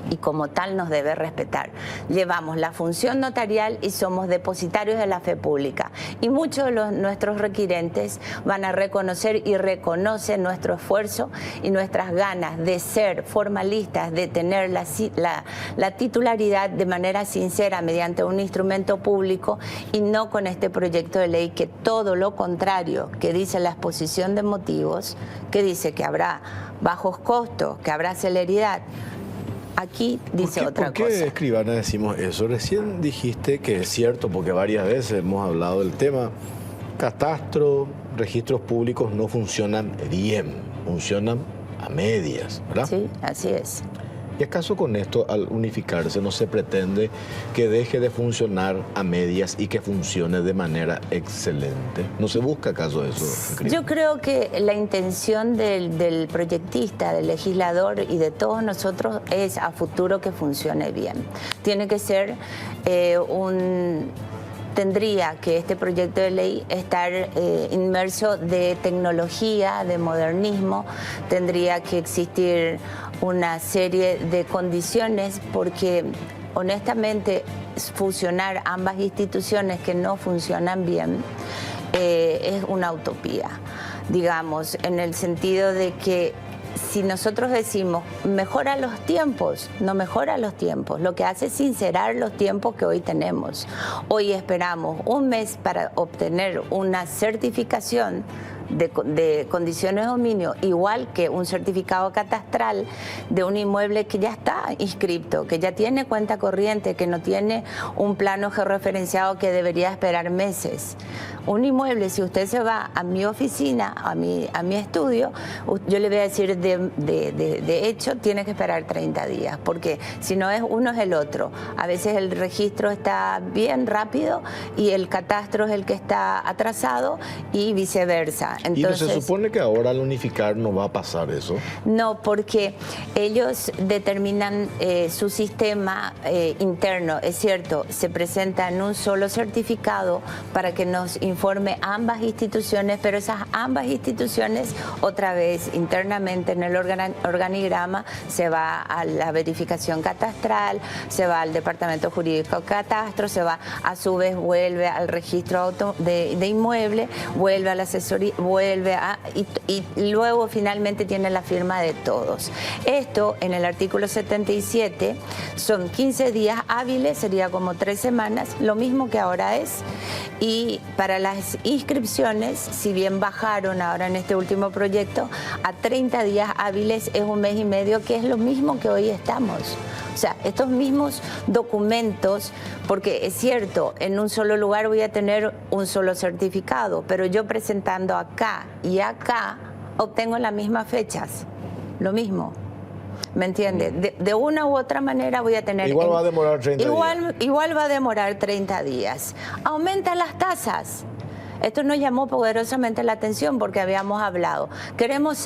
y como tal nos debe respetar. Llevamos la función notarial y somos depositarios de la fe pública. Y muchos de nuestros requirentes van a reconocer y reconocen nuestro esfuerzo y nuestras ganas de ser formalistas, de tener la titularidad de manera sincera mediante un instrumento público, y no con este proyecto de ley que todo lo contrario que dice la exposición de motivos, que dice que habrá bajos costos, que habrá celeridad. Aquí dice otra cosa. ¿Por qué, escribana, decimos eso? Recién dijiste que es cierto, porque varias veces hemos hablado del tema. Catastro, registros públicos no funcionan bien, funcionan a medias, ¿verdad? Sí, así es. ¿Y acaso con esto, al unificarse, no se pretende que deje de funcionar a medias y que funcione de manera excelente? ¿No se busca acaso eso, escribana? Yo creo que la intención del proyectista, del legislador y de todos nosotros es a futuro que funcione bien. Tiene que ser tendría que este proyecto de ley estar inmerso de tecnología, de modernismo, tendría que existir una serie de condiciones, porque honestamente fusionar ambas instituciones que no funcionan bien es una utopía, digamos, en el sentido de que si nosotros decimos mejora los tiempos, no mejora los tiempos, lo que hace es sincerar los tiempos que hoy tenemos. Hoy esperamos un mes para obtener una certificación de condiciones de dominio, igual que un certificado catastral de un inmueble que ya está inscripto, que ya tiene cuenta corriente, que no tiene un plano georreferenciado que debería esperar meses. Un inmueble, si usted se va a mi oficina, a mi estudio, yo le voy a decir de hecho tiene que esperar 30 días, porque si no es uno es el otro. A veces el registro está bien rápido y el catastro es el que está atrasado, y viceversa. pública. Y no Entonces, se supone que ahora al unificar no va a pasar eso. no, porque ellos determinan su sistema interno, es cierto, se presenta en un solo certificado para que nos informe ambas instituciones, pero esas ambas instituciones, otra vez, internamente en el organigrama, se va a la verificación catastral, se va al departamento jurídico catastro, se va, a su vez vuelve al registro de inmueble, vuelve a la asesoría, vuelve a... y luego finalmente tiene la firma de todos. Esto en el artículo 77 son 15 días hábiles, sería como 3 semanas, lo mismo que ahora es. Y para las inscripciones, si bien bajaron ahora en este último proyecto, a 30 días hábiles es 1 mes y medio, que es lo mismo que hoy estamos. O sea, estos mismos documentos, porque es cierto, en un solo lugar voy a tener un solo certificado, pero yo presentando acá y acá obtengo las mismas fechas, lo mismo. ¿Me entiendes? De una u otra manera voy a tener... Igual va a demorar 30 días. Igual va a demorar 30 días. Aumenta las tasas. Esto nos llamó poderosamente la atención porque habíamos hablado. Queremos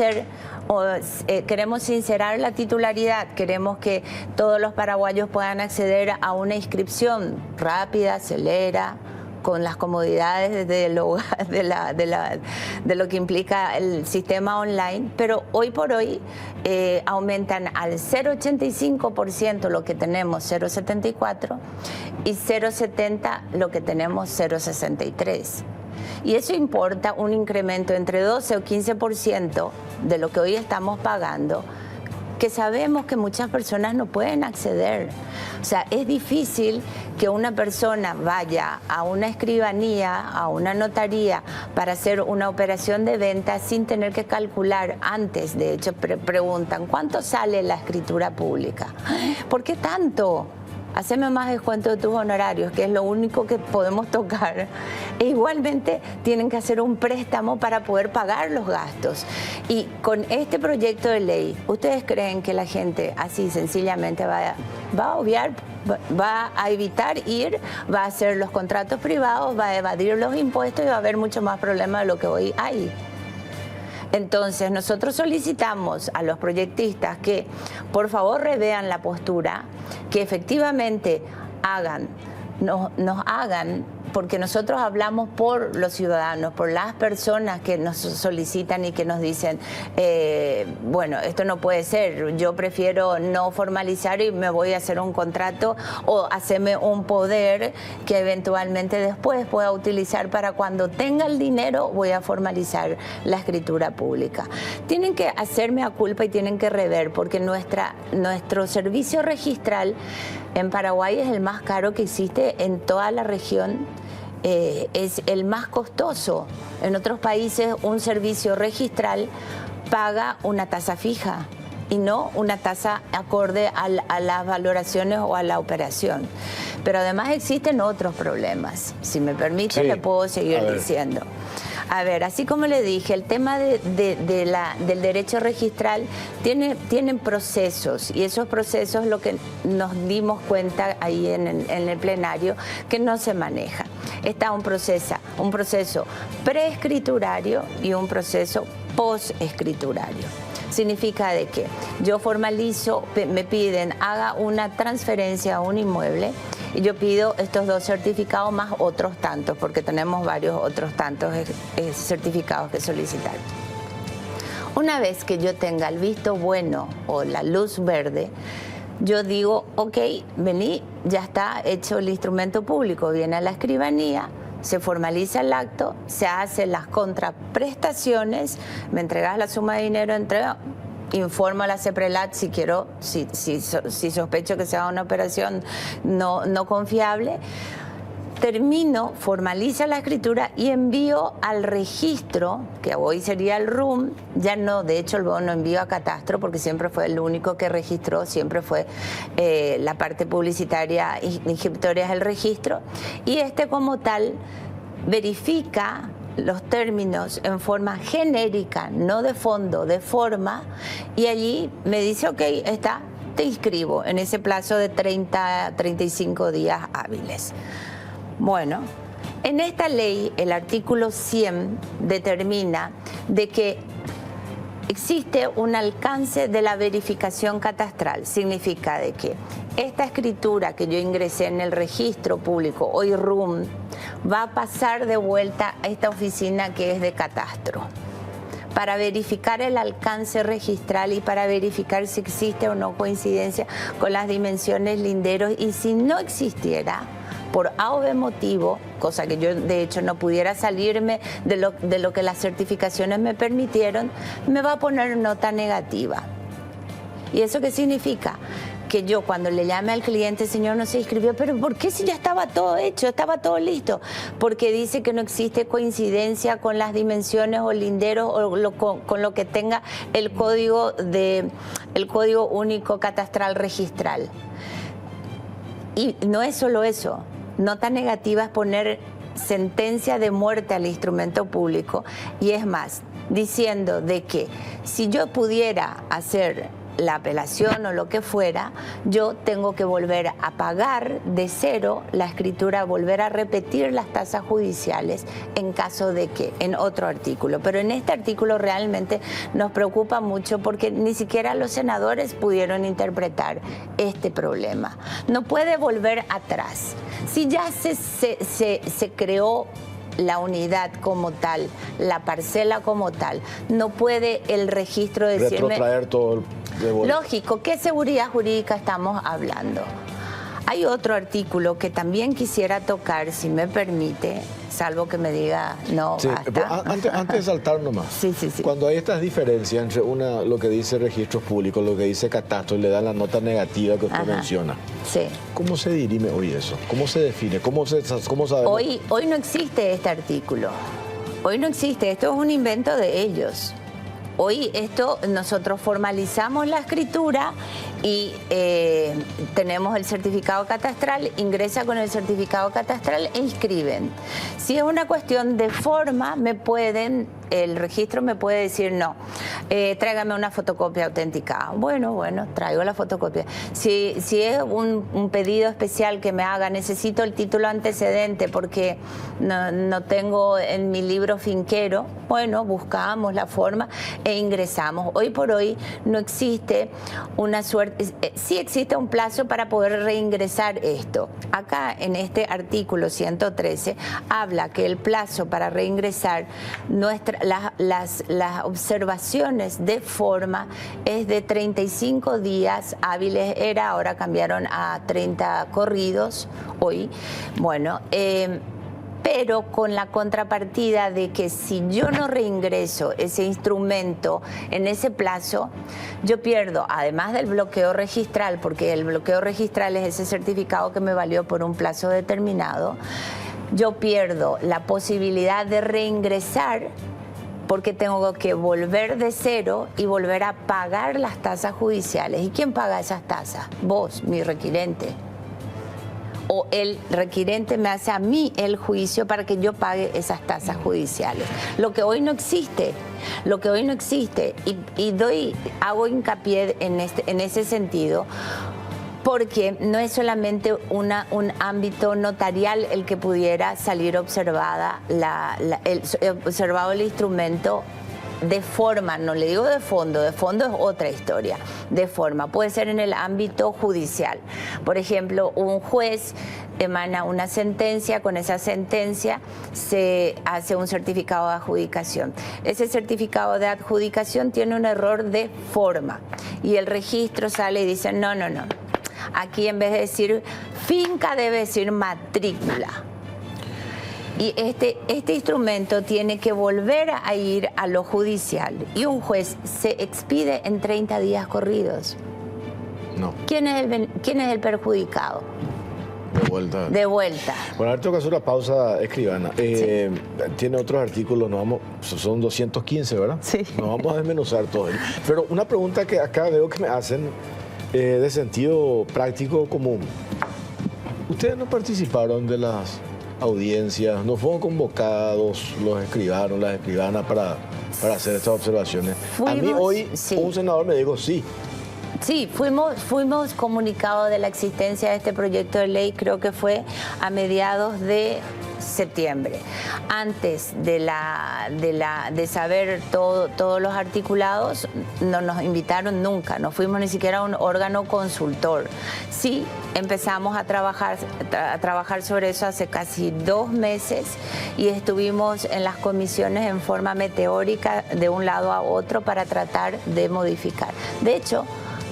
sincerar la titularidad, queremos que todos los paraguayos puedan acceder a una inscripción rápida, celera, con las comodidades de lo que implica el sistema online, pero hoy por hoy aumentan al 0,85% lo que tenemos 0,74 y 0,70 lo que tenemos 0,63. Y eso importa un incremento entre 12 o 15% de lo que hoy estamos pagando, que sabemos que muchas personas no pueden acceder. O sea, es difícil que una persona vaya a una escribanía, a una notaría, para hacer una operación de venta sin tener que calcular antes. De hecho, preguntan, ¿cuánto sale la escritura pública? ¿Por qué tanto? Haceme más descuento de tus honorarios, que es lo único que podemos tocar. E igualmente tienen que hacer un préstamo para poder pagar los gastos. Y con este proyecto de ley, ¿ustedes creen que la gente así sencillamente va a obviar, va a evitar ir, va a hacer los contratos privados, va a evadir los impuestos y va a haber mucho más problemas de lo que hoy hay? Entonces, nosotros solicitamos a los proyectistas que por favor revean la postura, que efectivamente nos hagan, porque nosotros hablamos por los ciudadanos, por las personas que nos solicitan y que nos dicen, bueno, esto no puede ser, yo prefiero no formalizar y me voy a hacer un contrato o hacerme un poder que eventualmente después pueda utilizar para cuando tenga el dinero voy a formalizar la escritura pública. Tienen que hacerme a culpa y tienen que rever, porque nuestro servicio registral en Paraguay es el más caro que existe en toda la región. Es el más costoso. En otros países un servicio registral paga una tasa fija y no una tasa acorde a las valoraciones o a la operación. Pero además existen otros problemas. Si me permite, le puedo seguir diciendo. A ver, así como le dije, el tema del derecho registral tienen procesos, y esos procesos lo que nos dimos cuenta ahí en el plenario que no se maneja. Está un proceso preescriturario y un proceso posescriturario. Significa de que yo formalizo, me piden, haga una transferencia a un inmueble y yo pido estos 2 certificados más otros tantos, porque tenemos varios otros tantos certificados que solicitar. Una vez que yo tenga el visto bueno o la luz verde, yo digo, ok, vení, ya está hecho el instrumento público, viene a la escribanía, se formaliza el acto, se hacen las contraprestaciones, me entregas la suma de dinero, informo a la CEPRELAT si sospecho que sea una operación no confiable. Termino, formaliza la escritura y envío al registro, que hoy sería el RUM, ya no, de hecho no envío a Catastro porque siempre fue el único que registró, siempre fue la parte publicitaria y inscriptoria del registro, y como tal verifica los términos en forma genérica, no de fondo, de forma, y allí me dice, ok, te inscribo en ese plazo de 35 días hábiles. Bueno, En esta ley, el artículo 100 determina de que existe un alcance de la verificación catastral. Significa de que esta escritura que yo ingresé en el registro público, hoy RUM, va a pasar de vuelta a esta oficina que es de catastro, para verificar el alcance registral y para verificar si existe o no coincidencia con las dimensiones linderos, y si no existiera, por A o B motivo, cosa que yo de hecho no pudiera salirme de lo que las certificaciones me permitieron, me va a poner nota negativa. ¿Y eso qué significa? Que yo cuando le llame al cliente, señor, no se inscribió, pero ¿por qué si ya estaba todo hecho, estaba todo listo? Porque dice que no existe coincidencia con las dimensiones o linderos o con lo que tenga el código único catastral registral. Y no es solo eso, nota negativa es poner sentencia de muerte al instrumento público, y es más, diciendo de que si yo pudiera hacer la apelación o lo que fuera, yo tengo que volver a pagar de cero la escritura, volver a repetir las tasas judiciales en caso de que, en otro artículo. Pero en este artículo realmente nos preocupa mucho porque ni siquiera los senadores pudieron interpretar este problema. No puede volver atrás. Si ya se creó la unidad como tal, la parcela como tal, no puede el registro decirme... Retrotraer todo de vuelta. Lógico, ¿qué seguridad jurídica estamos hablando? Hay otro artículo que también quisiera tocar, si me permite, salvo que me diga no, sí, basta. Antes de saltar nomás, sí. Cuando hay estas diferencias entre lo que dice registros públicos, lo que dice catastro, y le dan la nota negativa que usted menciona, sí. ¿Cómo se dirime hoy eso? ¿Cómo se define? ¿Cómo sabemos? Hoy no existe este artículo. Hoy no existe. Esto es un invento de ellos. Hoy nosotros formalizamos la escritura y tenemos el certificado catastral, ingresa con el certificado catastral e inscriben. Si es una cuestión de forma, el registro me puede decir no, tráigame una fotocopia autenticada. Bueno, traigo la fotocopia. Si es un pedido especial que me haga, necesito el título antecedente porque no tengo en mi libro finquero, bueno, buscamos la forma e ingresamos. Hoy por hoy no existe una suerte, sí existe un plazo para poder reingresar esto. Acá en este artículo 113 habla que el plazo para reingresar las observaciones de forma es de 35 días hábiles, ahora cambiaron a 30 corridos hoy. Bueno, pero con la contrapartida de que si yo no reingreso ese instrumento en ese plazo, yo pierdo, además del bloqueo registral, porque el bloqueo registral es ese certificado que me valió por un plazo determinado, yo pierdo la posibilidad de reingresar porque tengo que volver de cero y volver a pagar las tasas judiciales. ¿Y quién paga esas tasas? Vos, mi requirente. O el requirente me hace a mí el juicio para que yo pague esas tasas judiciales. Lo que hoy no existe, y hago hincapié en ese sentido, porque no es solamente un ámbito notarial el que pudiera salir observado el instrumento de forma, no le digo de fondo es otra historia, de forma, puede ser en el ámbito judicial. Por ejemplo, un juez emana una sentencia, con esa sentencia se hace un certificado de adjudicación. Ese certificado de adjudicación tiene un error de forma y el registro sale y dice no. Aquí en vez de decir finca debe decir matrícula. Y este instrumento tiene que volver a ir a lo judicial y un juez se expide en 30 días corridos. No. ¿Quién es el perjudicado? De vuelta. Bueno, ahora tengo que hacer una pausa, escribana. Sí. Tiene otros artículos, son 215, ¿verdad? Sí. Nos vamos a desmenuzar todo. Pero una pregunta que acá veo que me hacen de sentido práctico común. ¿Ustedes no participaron de las audiencias, no fueron convocados los escribanos, las escribanas para hacer estas observaciones? A mí hoy un senador me dijo sí. Sí, fuimos comunicados de la existencia de este proyecto de ley, creo que fue a mediados de septiembre. Antes de saber todos los articulados, no nos invitaron nunca, no fuimos ni siquiera a un órgano consultor. Sí, empezamos a trabajar sobre eso hace casi 2 meses y estuvimos en las comisiones en forma meteórica de un lado a otro para tratar de modificar. De hecho,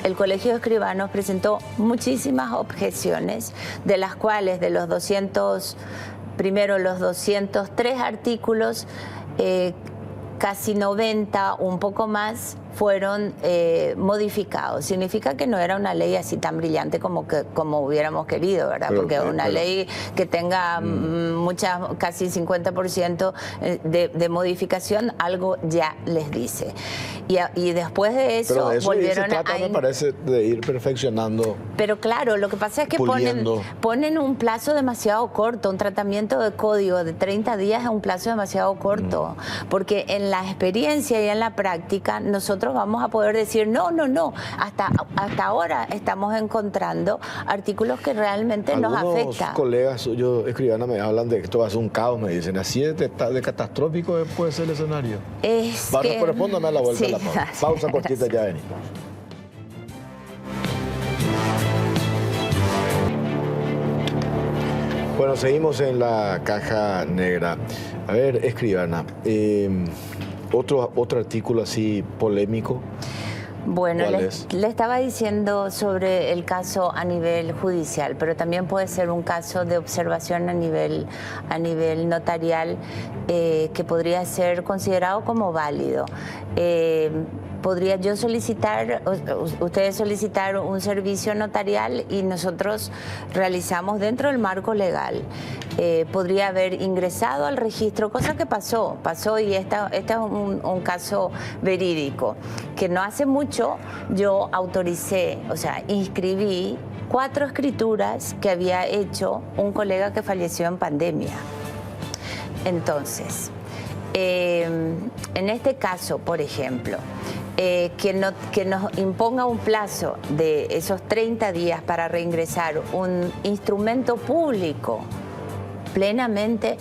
el Colegio de Escribanos presentó muchísimas objeciones, de las cuales de los 203 artículos, casi 90, un poco más, fueron modificados. Significa que no era una ley así tan brillante como hubiéramos querido, ¿verdad? Porque una ley que tenga casi 50% de modificación, algo ya les dice. Y después de eso, pero de eso volvieron se trata, me parece, de ir perfeccionando. Pero claro, lo que pasa es que ponen un plazo demasiado corto. Un tratamiento de código de 30 días es un plazo demasiado corto, porque en la experiencia y en la práctica nosotros vamos a poder decir no, hasta ahora estamos encontrando artículos que realmente nos afectan. Algunos colegas suyos escribanos me hablan de que esto va a ser un caos, me dicen, así de catastrófico puede ser el escenario. Respóndame a la vuelta. Sí, pausa cortita, ya venimos. Bueno, seguimos en la caja negra. A ver, escribana, otro artículo así polémico. Bueno, le estaba diciendo sobre el caso a nivel judicial, pero también puede ser un caso de observación a nivel notarial que podría ser considerado como válido. Podría yo solicitar, ustedes solicitar un servicio notarial y nosotros realizamos dentro del marco legal. Podría haber ingresado al registro, cosa que pasó y este es un caso verídico, que no hace mucho yo autoricé, o sea, inscribí 4 escrituras que había hecho un colega que falleció en pandemia. Entonces, en este caso, por ejemplo, que nos imponga un plazo de esos 30 días para reingresar un instrumento público plenamente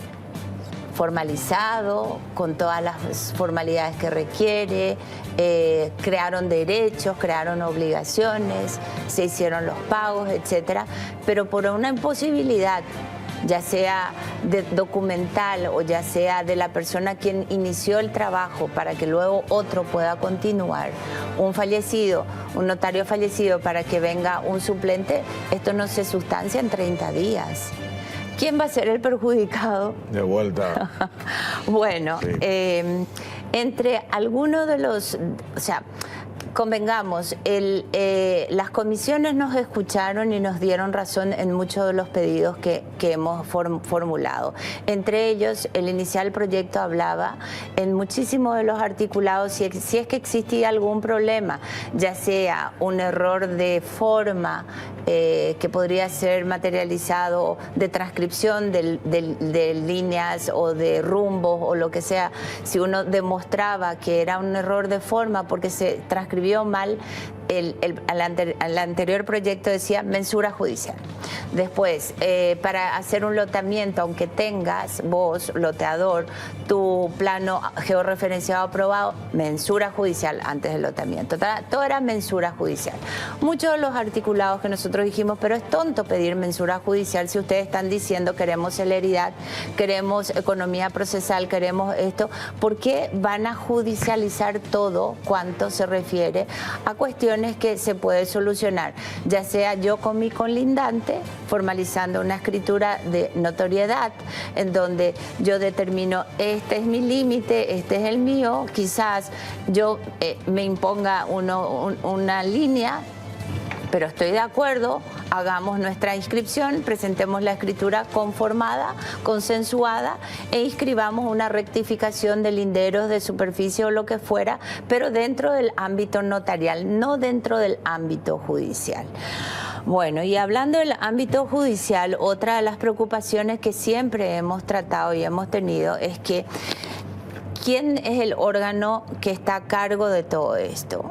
formalizado, con todas las formalidades que requiere, crearon derechos, crearon obligaciones, se hicieron los pagos, etcétera, pero por una imposibilidad, ya sea documental o ya sea de la persona quien inició el trabajo para que luego otro pueda continuar, un notario fallecido para que venga un suplente, esto no se sustancia en 30 días. ¿Quién va a ser el perjudicado? De vuelta. Bueno, sí. Entre algunos de los... O sea, convengamos, las comisiones nos escucharon y nos dieron razón en muchos de los pedidos que hemos formulado. Entre ellos, el inicial proyecto hablaba en muchísimos de los articulados si es que existía algún problema, ya sea un error de forma que podría ser materializado de transcripción de líneas o de rumbos o lo que sea, si uno demostraba que era un error de forma porque se transcribió mal, al anterior proyecto decía mensura judicial. Después, para hacer un loteamiento, aunque tengas vos, loteador, tu plano georreferenciado aprobado, mensura judicial antes del loteamiento. Todo era mensura judicial. Muchos de los articulados que nosotros dijimos, pero es tonto pedir mensura judicial si ustedes están diciendo queremos celeridad, queremos economía procesal, queremos esto, ¿por qué van a judicializar todo cuanto se refiere a cuestiones que se puede solucionar, ya sea yo con mi colindante formalizando una escritura de notoriedad en donde yo determino este es mi límite, este es el mío, quizás yo me imponga una línea, pero estoy de acuerdo, hagamos nuestra inscripción, presentemos la escritura conformada, consensuada e inscribamos una rectificación de linderos, de superficie o lo que fuera, pero dentro del ámbito notarial, no dentro del ámbito judicial. Bueno, y hablando del ámbito judicial, otra de las preocupaciones que siempre hemos tratado y hemos tenido es que ¿quién es el órgano que está a cargo de todo esto?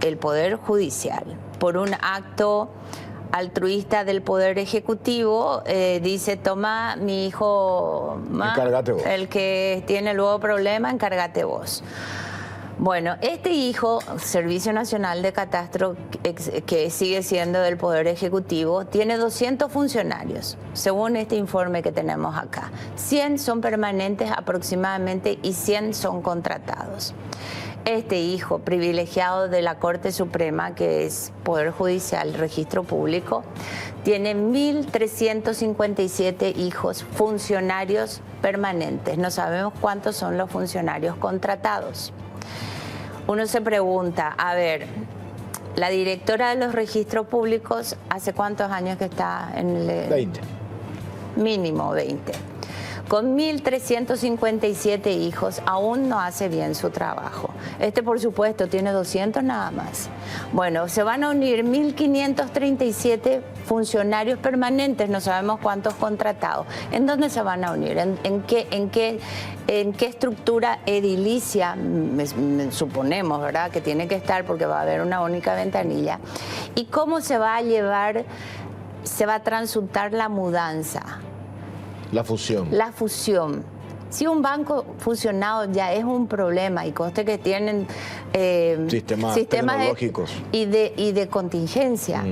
El Poder Judicial. Por un acto altruista del Poder Ejecutivo dice, toma, mi hijo, Encárgate vos. el que tiene luego problema, encárgate vos. Bueno, este hijo, Servicio Nacional de Catastro, que sigue siendo del Poder Ejecutivo, tiene 200 funcionarios, según este informe que tenemos acá. 100 son permanentes aproximadamente y 100 son contratados. Este hijo privilegiado de la Corte Suprema, que es Poder Judicial, Registro Público, tiene 1.357 hijos funcionarios permanentes. No sabemos cuántos son los funcionarios contratados. Uno se pregunta, a ver, la directora de los registros públicos, ¿hace cuántos años que está en el...? 20. Mínimo 20. Con 1.357 hijos aún no hace bien su trabajo. Este, por supuesto, tiene 200 nada más. Bueno, se van a unir 1.537 funcionarios permanentes, no sabemos cuántos contratados. ¿En dónde se van a unir? ¿En qué estructura edilicia? Suponemos, ¿verdad?, que tiene que estar porque va a haber una única ventanilla. ¿Y cómo se va a llevar, se va a transutar la mudanza? La fusión. La fusión. Si un banco fusionado ya es un problema y conste que tienen sistemas tecnológicos y de contingencia.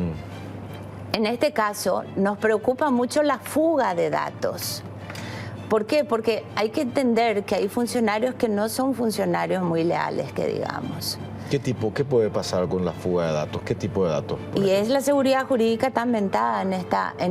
En este caso nos preocupa mucho la fuga de datos. ¿Por qué? Porque hay que entender que hay funcionarios que no son funcionarios muy leales, que digamos. ¿Qué puede pasar con la fuga de datos? ¿Qué tipo de datos? Y es la seguridad jurídica tan mentada en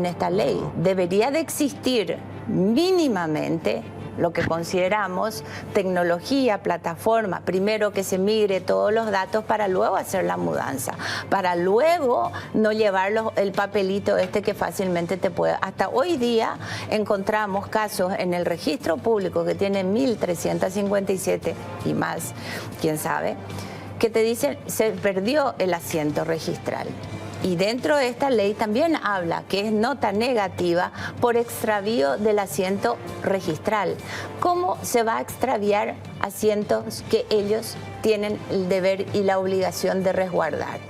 esta ley. Debería de existir mínimamente lo que consideramos tecnología, plataforma, primero que se migre todos los datos para luego hacer la mudanza, para luego no llevar el papelito que fácilmente te puede. Hasta hoy día encontramos casos en el registro público que tiene 1.357 y más, quién sabe, que te dicen se perdió el asiento registral. Y dentro de esta ley también habla que es nota negativa por extravío del asiento registral. ¿Cómo se va a extraviar asientos que ellos tienen el deber y la obligación de resguardar?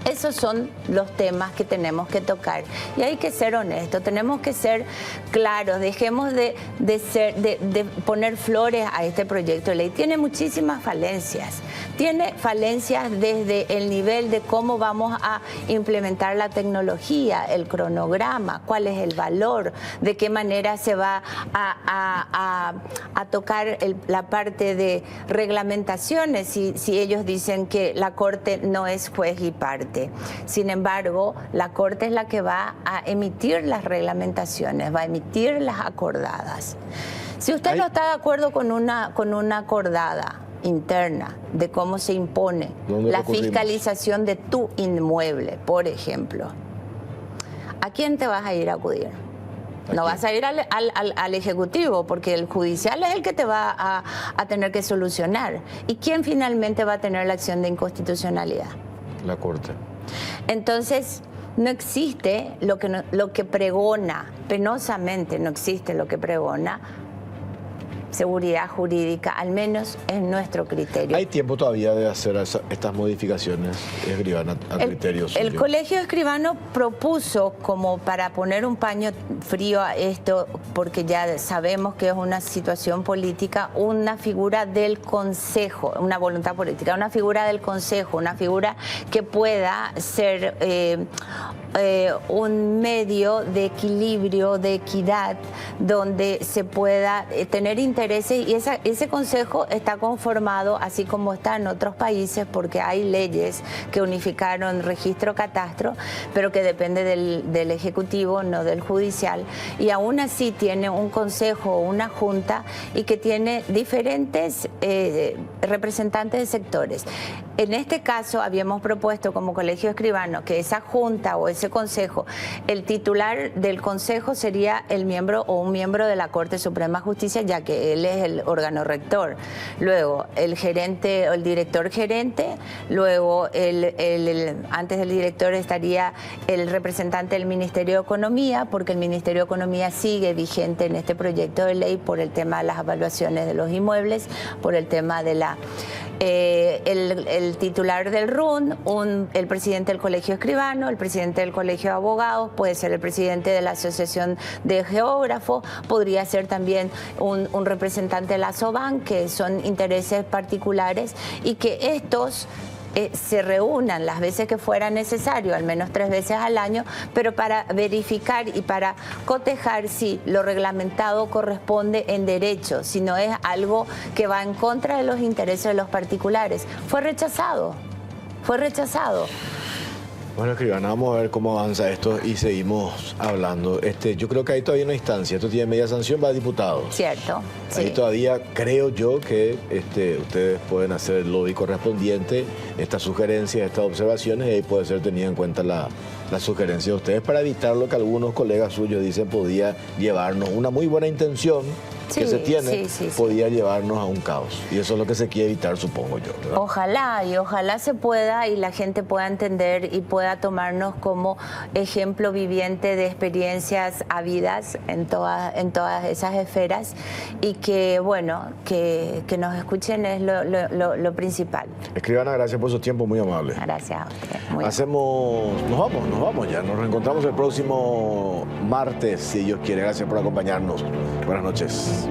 Esos son los temas que tenemos que tocar. Y hay que ser honestos, tenemos que ser claros, dejemos de poner flores a este proyecto de ley. Tiene muchísimas falencias. Tiene falencias desde el nivel de cómo vamos a implementar la tecnología, el cronograma, cuál es el valor, de qué manera se va a tocar la parte de reglamentaciones, si ellos dicen que la Corte no es juez y parte. Sin embargo, la Corte es la que va a emitir las reglamentaciones, va a emitir las acordadas. Si usted no está de acuerdo con una acordada interna de cómo se impone la fiscalización de tu inmueble, por ejemplo, ¿a quién te vas a ir a acudir? No vas a ir al Ejecutivo, porque el judicial es el que te va a tener que solucionar. ¿Y quién finalmente va a tener la acción de inconstitucionalidad? La Corte. Entonces, no existe lo que pregona, penosamente no existe lo que pregona seguridad jurídica, al menos es nuestro criterio. ¿Hay tiempo todavía de hacer estas modificaciones, escribano, a criterio suyo? El Colegio Escribano propuso, como para poner un paño frío a esto, porque ya sabemos que es una situación política, una figura del Consejo, una voluntad política, una figura del Consejo, una figura que pueda ser un medio de equilibrio, de equidad, donde se pueda tener intereses, y ese consejo está conformado, así como está en otros países, porque hay leyes que unificaron registro catastro, pero que depende del Ejecutivo, no del Judicial, y aún así tiene un consejo o una junta y que tiene diferentes representantes de sectores. En este caso habíamos propuesto como Colegio Escribano que esa junta o ese consejo, el titular del consejo sería el miembro o un miembro de la Corte Suprema de Justicia, ya que él es el órgano rector. Luego el gerente o el director gerente, luego antes del director estaría el representante del Ministerio de Economía, porque el Ministerio de Economía sigue vigente en este proyecto de ley por el tema de las evaluaciones de los inmuebles, por el tema de la el titular del RUN, el presidente del Colegio Escribano, el presidente del Colegio de Abogados, puede ser el presidente de la Asociación de Geógrafos, podría ser también un representante de la SOBAN, que son intereses particulares, y que estos se reúnan las veces que fuera necesario, al menos 3 veces al año, pero para verificar y para cotejar si lo reglamentado corresponde en derecho, si no es algo que va en contra de los intereses de los particulares. Fue rechazado, fue rechazado. Bueno, escribana, vamos a ver cómo avanza esto y seguimos hablando. Yo creo que hay todavía una instancia. Esto tiene media sanción, va a diputados. Cierto, Ahí sí. todavía creo yo que ustedes pueden hacer el lobby correspondiente, estas sugerencias, estas observaciones, y ahí puede ser tenida en cuenta la sugerencia de ustedes para evitar lo que algunos colegas suyos dicen podía llevarnos, una muy buena intención que se tiene, podía llevarnos a un caos. Y eso es lo que se quiere evitar, supongo yo, ¿verdad? Ojalá, y ojalá se pueda y la gente pueda entender y pueda tomarnos como ejemplo viviente de experiencias habidas en todas esas esferas, y que, bueno, que nos escuchen es lo principal. Escribana, gracias por su tiempo, muy amable. Gracias a usted. Nos vamos ya. Nos reencontramos el próximo martes, si Dios quiere. Gracias por acompañarnos. Buenas noches.